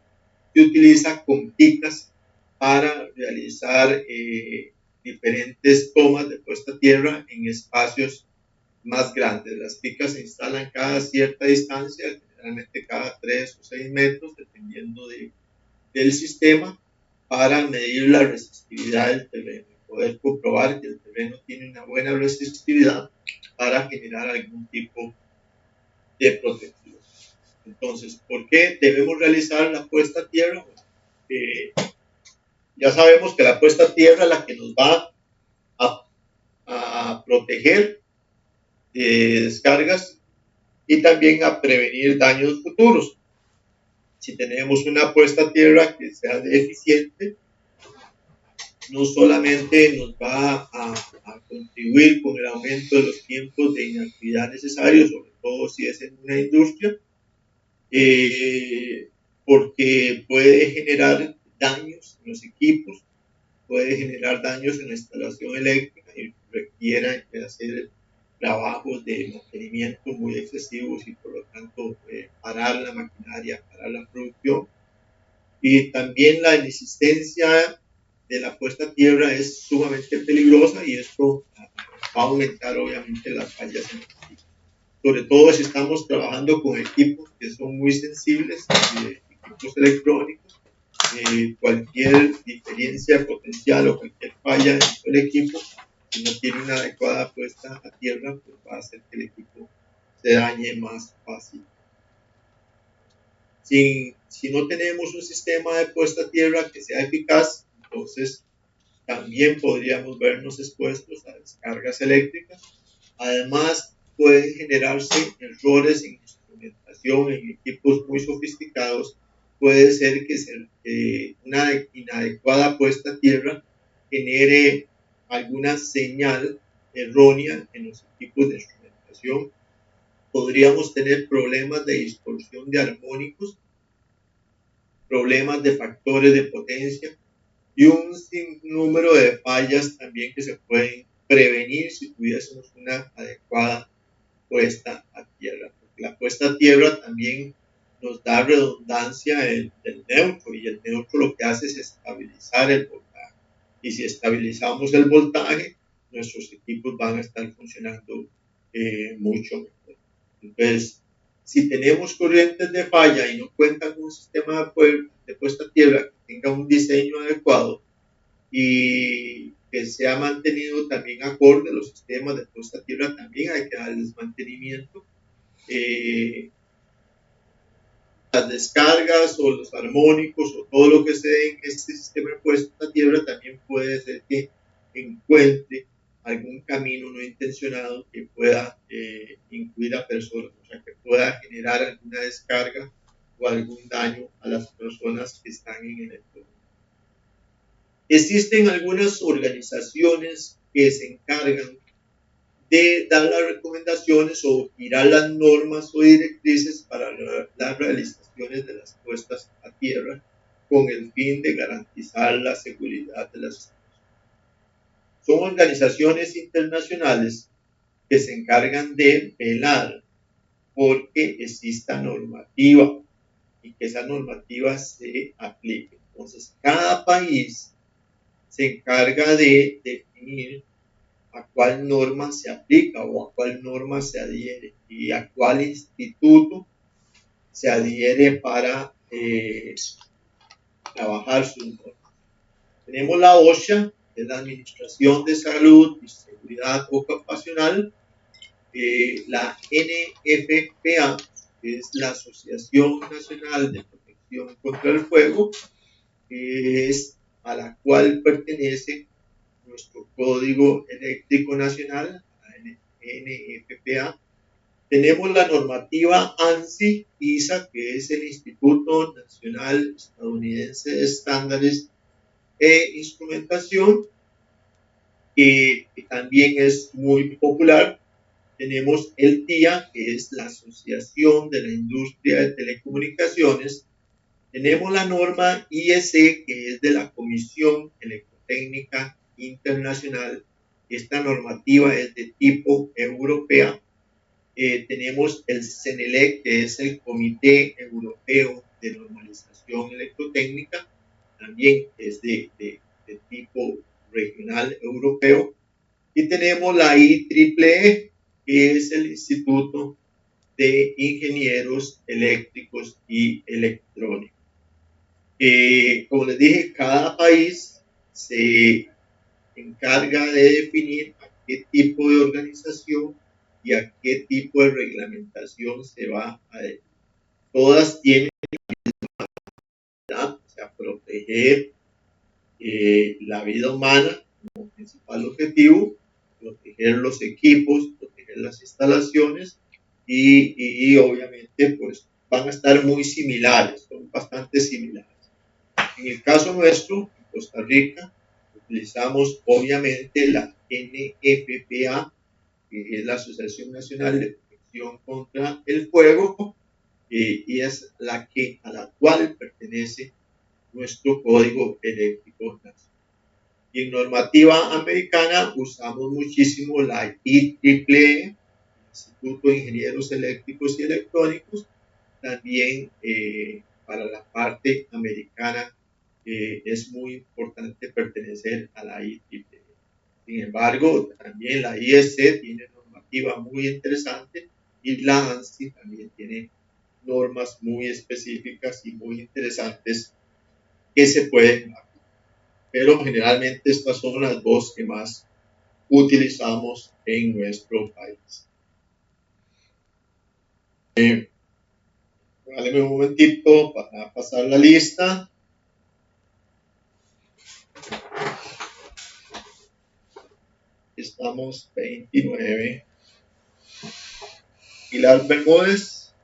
se utiliza con picas para realizar diferentes tomas de puesta a tierra en espacios más grandes. Las picas se instalan cada cierta distancia, generalmente cada 3 o 6 metros, dependiendo del sistema, para medir la resistividad del terreno y poder comprobar que el terreno tiene una buena resistividad para generar algún tipo de protección. Entonces, ¿por qué debemos realizar la puesta a tierra? Ya sabemos que la puesta a tierra es la que nos va a proteger de descargas y también a prevenir daños futuros. Si tenemos una puesta a tierra que sea eficiente, no solamente nos va a contribuir con el aumento de los tiempos de inactividad necesarios, sobre todo si es en una industria, porque puede generar daños en los equipos, puede generar daños en la instalación eléctrica y requiera hacer trabajos de mantenimiento muy excesivos y por lo tanto parar la maquinaria, parar la producción. Y también la inexistencia de la puesta a tierra es sumamente peligrosa y esto va a aumentar obviamente las fallas en el equipo. Sobre todo si estamos trabajando con equipos que son muy sensibles, equipos electrónicos, cualquier diferencia potencial o cualquier falla en el equipo, si no tiene una adecuada puesta a tierra, pues va a hacer que el equipo se dañe más fácil. Si no tenemos un sistema de puesta a tierra que sea eficaz, entonces también podríamos vernos expuestos a descargas eléctricas. Además, pueden generarse errores en instrumentación en equipos muy sofisticados. Puede ser que una inadecuada puesta a tierra genere alguna señal errónea en los equipos de instrumentación. Podríamos tener problemas de distorsión de armónicos, problemas de factores de potencia, y un sinnúmero de fallas también que se pueden prevenir si tuviésemos una adecuada puesta a tierra. Porque la puesta a tierra también nos da redundancia del neutro, y el neutro lo que hace es estabilizar el voltaje. Y si estabilizamos el voltaje, nuestros equipos van a estar funcionando mucho mejor. Entonces, si tenemos corrientes de falla y no cuentan con un sistema de puesta a tierra que tenga un diseño adecuado y que se ha mantenido también acorde a los sistemas de puesta a tierra, también hay que darles mantenimiento. Las descargas o los armónicos o todo lo que se dé en este sistema de puesta a tierra también puede ser que encuentre algún camino no intencionado que pueda incluir a personas, o sea, que pueda generar alguna descarga o algún daño a las personas que están en el entorno. Existen algunas organizaciones que se encargan de dar las recomendaciones o girar las normas o directrices para las realizaciones de las puestas a tierra con el fin de garantizar la seguridad de las personas. Son organizaciones internacionales que se encargan de velar porque exista normativa y que esa normativa se aplique. Entonces, cada país se encarga de definir a cuál norma se aplica o a cuál norma se adhiere y a cuál instituto se adhiere para trabajar sus normas. Tenemos la OSHA, que es la Administración de Salud y Seguridad Ocupacional, la NFPA, que es la Asociación Nacional de Protección contra el Fuego, que es a la cual pertenece nuestro Código Eléctrico Nacional, la NFPA. Tenemos la normativa ANSI-ISA, que es el Instituto Nacional Estadounidense de Estándares e Instrumentación, que también es muy popular. Tenemos el TIA, que es la Asociación de la Industria de Telecomunicaciones. Tenemos la norma IEC, que es de la Comisión Electrotécnica Internacional. Esta normativa es de tipo europea. Tenemos el CENELEC, que es el Comité Europeo de Normalización Electrotécnica, también es de tipo regional europeo. Y tenemos la IEEE, que es el Instituto de Ingenieros Eléctricos y Electrónicos. Como les dije, cada país se encarga de definir a qué tipo de organización y a qué tipo de reglamentación se va a dar. Todas tienen la finalidad, proteger la vida humana como principal objetivo, proteger los equipos, proteger las instalaciones y obviamente pues van a estar muy similares, son bastante similares. En el caso nuestro, en Costa Rica, utilizamos obviamente la NFPA, que es la Asociación Nacional de Protección contra el Fuego, y es a la cual pertenece nuestro Código Eléctrico Nacional. Y en normativa americana usamos muchísimo la IEEE, Instituto de Ingenieros Eléctricos y Electrónicos. También para la parte americana es muy importante pertenecer a la IEEE. Sin embargo, también la IEC tiene normativa muy interesante y la ANSI también tiene normas muy específicas y muy interesantes que se pueden aplicar. Pero generalmente estas son las dos que más utilizamos en nuestro país. Dale un momentito para pasar la lista. Estamos 29. Pilar Bermúdez.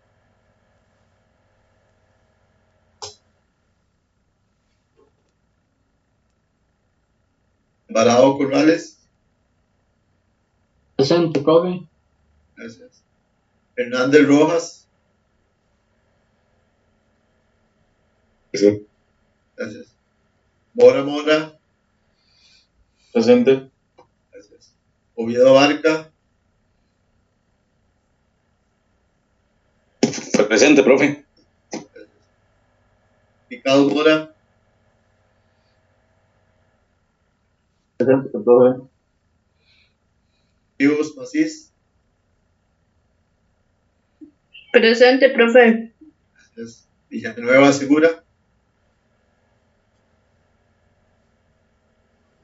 Alvarado Corrales. Presente, profe. Gracias. Fernández Rojas. Eso. Gracias. Mora, Presente. gracias. Oviedo Barca, Presente, profe. Picado Mora, Presente, profe. Vivos Macís, Presente, profe. gracias. Villanueva Segura,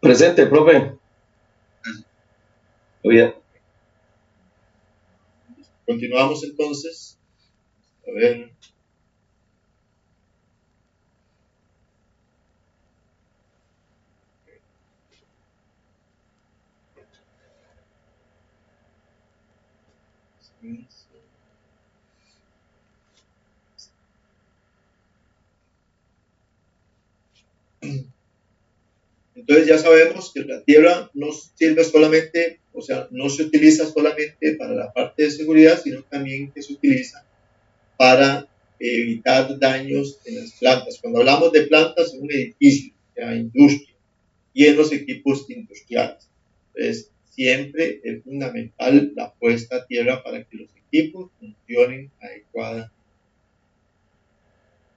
Presente, profe. Bien. continuamos entonces. A ver. Entonces ya sabemos que la tierra no sirve solamente, o sea, no se utiliza solamente para la parte de seguridad, sino también que se utiliza para evitar daños en las plantas. Cuando hablamos de plantas en un edificio, en la industria y en los equipos industriales, entonces siempre es fundamental la puesta a tierra para que los equipos funcionen adecuadamente.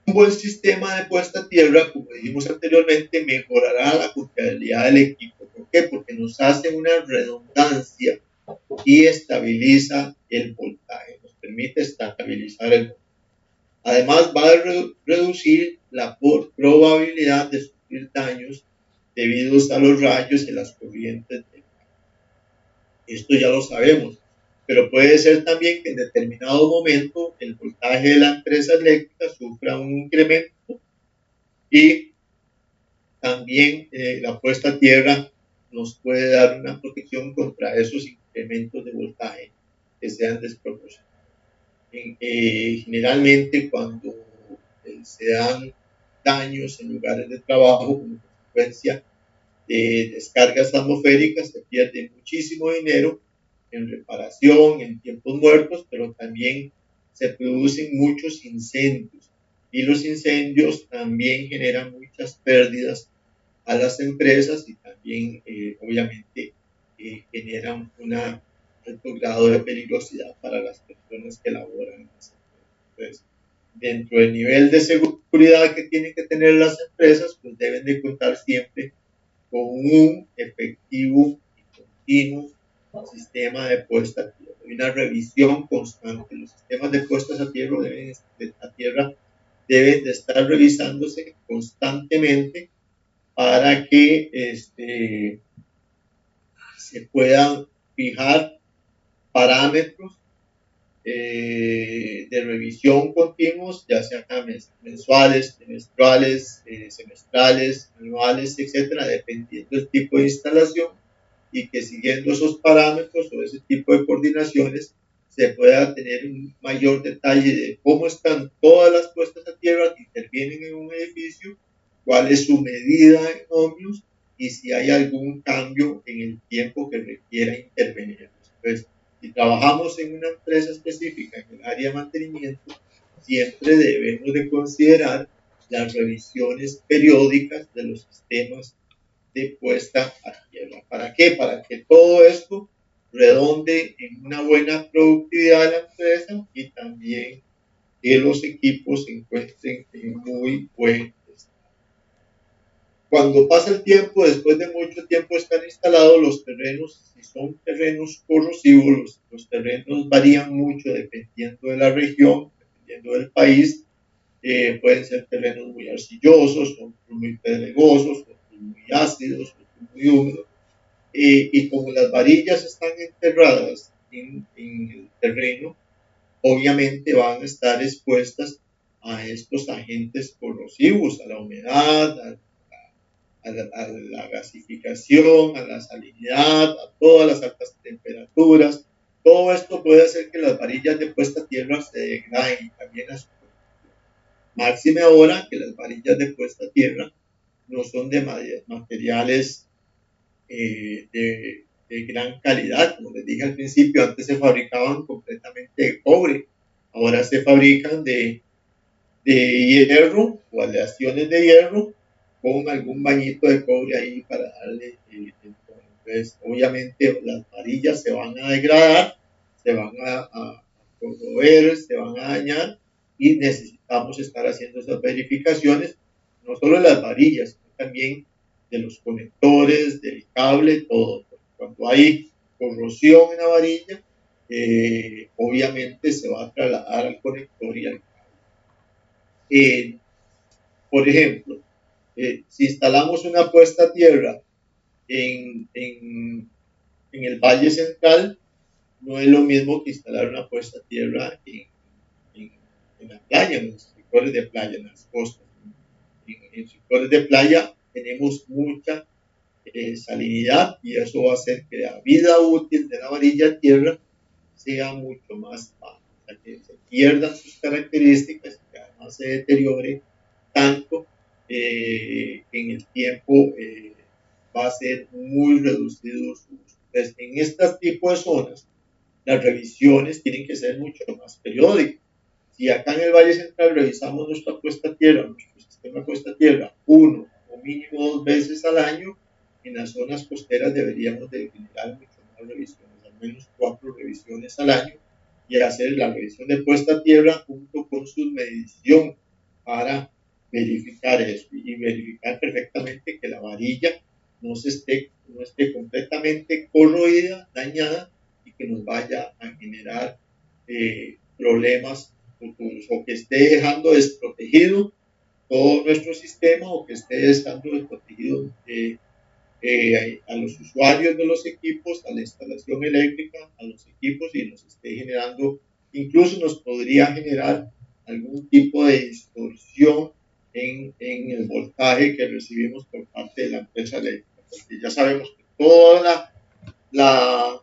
Un buen sistema de puesta a tierra, como dijimos anteriormente, mejorará la confiabilidad del equipo. ¿Por qué? Porque nos hace una redundancia y estabiliza el voltaje, nos permite estabilizar el voltaje. Además, va a reducir la probabilidad de sufrir daños debidos a los rayos y las corrientes. Esto ya lo sabemos, pero puede ser también que en determinado momento el voltaje de la empresa eléctrica sufra un incremento y también la puesta a tierra nos puede dar una protección contra esos incrementos de voltaje que sean desproporcionados. Generalmente cuando se dan daños en lugares de trabajo como consecuencia de descargas atmosféricas, se pierde muchísimo dinero en reparación, en tiempos muertos, pero también se producen muchos incendios y los incendios también generan muchas pérdidas a las empresas y también obviamente generan un alto grado de peligrosidad para las personas que laboran en las empresas. Entonces, dentro del nivel de seguridad que tienen que tener las empresas, pues deben de contar siempre con un efectivo y continuo sistema de puesta a tierra y una revisión constante. Los sistemas de puestas a tierra deben de estar revisándose constantemente para que se puedan fijar parámetros de revisión continuos, ya sean mensuales, trimestrales, semestrales, anuales, etcétera, dependiendo del tipo de instalación, y que siguiendo esos parámetros o ese tipo de coordinaciones se pueda tener un mayor detalle de cómo están todas las puestas a tierra que intervienen en un edificio, cuál es su medida en ohmios y si hay algún cambio en el tiempo que requiera intervenir. Entonces, si trabajamos en una empresa específica en el área de mantenimiento, siempre debemos de considerar las revisiones periódicas de los sistemas de puesta a tierra. ¿Para qué? Para que todo esto redonde en una buena productividad de la empresa y también que los equipos se encuentren en muy buen estado. Cuando pasa el tiempo, después de mucho tiempo estar instalados los terrenos, si son terrenos corrosivos, los terrenos varían mucho dependiendo de la región, dependiendo del país. Pueden ser terrenos muy arcillosos, otros muy pedregosos, otros muy ácidos, otros muy húmedos. Y como las varillas están enterradas en el terreno, obviamente van a estar expuestas a estos agentes corrosivos, a la humedad, a la gasificación, a la salinidad, a todas las altas temperaturas. Todo esto puede hacer que las varillas de puesta a tierra se degraden y también a su máxime ahora que las varillas de puesta a tierra no son de materiales de gran calidad. Como les dije al principio, antes se fabricaban completamente de cobre, ahora se fabrican de hierro o aleaciones de hierro con algún bañito de cobre ahí para darle el tono. Entonces, obviamente las varillas se van a degradar, se van a corroer, se van a dañar y necesitamos estar haciendo esas verificaciones, no solo de las varillas, sino también de los conectores, del cable, todo. Cuando hay corrosión en la varilla, obviamente se va a trasladar al conector y al cable. Por ejemplo, si instalamos una puesta a tierra en el Valle Central, no es lo mismo que instalar una puesta a tierra en la playa, en los sectores de playa, en las costas. En sectores de playa tenemos mucha salinidad y eso va a hacer que la vida útil de la varilla de tierra sea mucho más baja, o sea, que se pierdan sus características y que además se deteriore tanto en el tiempo, va a ser muy reducido su uso. Entonces, en este tipo de zonas, las revisiones tienen que ser mucho más periódicas. Si acá en el Valle Central revisamos nuestra puesta a tierra, nuestro sistema de puesta a tierra, 1 o mínimo 2 veces al año, en las zonas costeras deberíamos de generar mucho más revisiones, al menos 4 revisiones al año, y hacer la revisión de puesta a tierra junto con su medición para verificar eso y verificar perfectamente que la varilla no esté completamente corroída, dañada y que nos vaya a generar problemas futuros, o que esté dejando desprotegido todo nuestro sistema o que esté dejando desprotegido a los usuarios de los equipos, a la instalación eléctrica, a los equipos, y nos esté generando, incluso nos podría generar algún tipo de distorsión en el voltaje que recibimos por parte de la empresa eléctrica, porque ya sabemos que toda la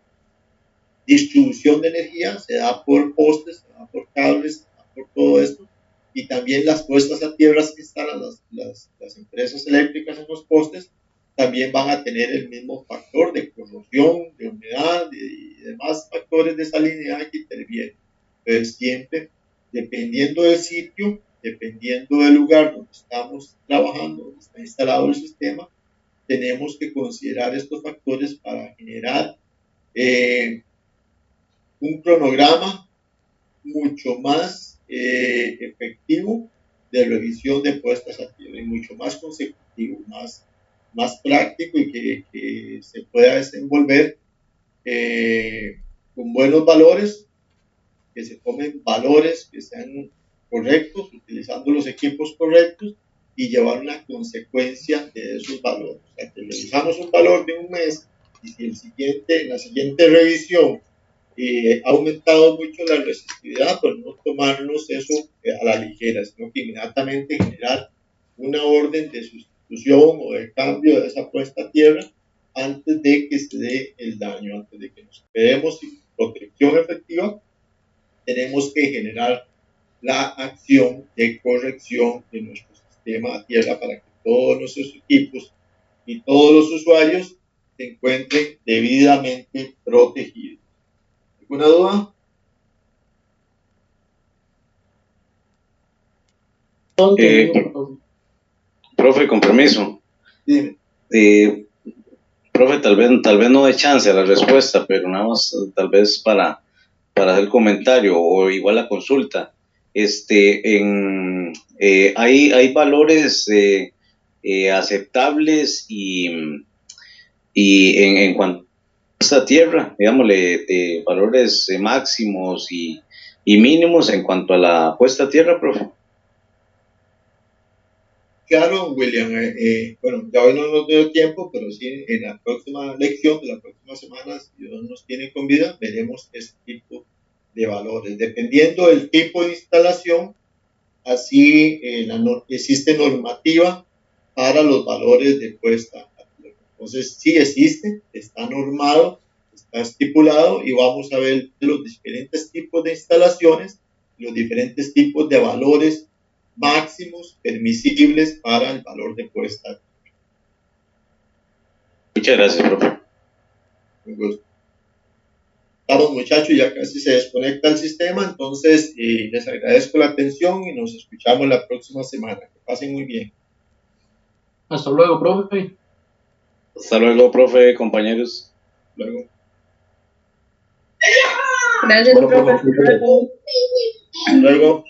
distribución de energía se da por postes, se da por cables, se da por todo esto, y también las puestas a tierra que instalan las empresas eléctricas en los postes también van a tener el mismo factor de corrosión, de humedad y demás factores de salinidad que intervienen. Entonces, siempre, dependiendo del sitio, dependiendo del lugar donde estamos trabajando, donde está instalado el sistema, tenemos que considerar estos factores para generar un cronograma mucho más efectivo de revisión de puestas a tierra y mucho más consecutivo, más práctico, y que se pueda desenvolver con buenos valores, que se tomen valores que sean correctos, utilizando los equipos correctos y llevar una consecuencia de esos valores. O sea, que revisamos un valor de un mes y si en la siguiente revisión ha aumentado mucho la resistividad, pues no tomarnos eso a la ligera, sino que inmediatamente generar una orden de sustitución o de cambio de esa puesta a tierra antes de que se dé el daño, antes de que nos quedemos sin protección efectiva. Tenemos que generar la acción de corrección de nuestro sistema a tierra para que todos nuestros equipos y todos los usuarios se encuentren debidamente protegidos. ¿Alguna duda? Profe, con permiso. Dime. Profe, tal vez no dé chance a la respuesta, pero nada más tal vez para hacer el comentario o igual la consulta. Hay valores aceptables y en cuanto a esta tierra, digámosle, valores máximos y mínimos en cuanto a la puesta a tierra, profe. Claro, William, bueno, ya hoy no nos dio tiempo, pero sí en la próxima lección, de la próxima semana, si Dios nos tiene con vida, veremos ese tipo de valores. Dependiendo del tipo de instalación, así existe normativa para los valores de puesta a tierra. Entonces, sí existe, está normado, está estipulado, y vamos a ver los diferentes tipos de instalaciones, los diferentes tipos de valores máximos permisibles para el valor de puesta a tierra. Muchas gracias, profe. Un gusto. Estamos, muchachos, ya casi se desconecta el sistema, entonces les agradezco la atención y nos escuchamos la próxima semana. Que pasen muy bien. Hasta luego, profe. Hasta luego, profe, compañeros. Luego. Gracias, Bueno, profe. profe, Luego.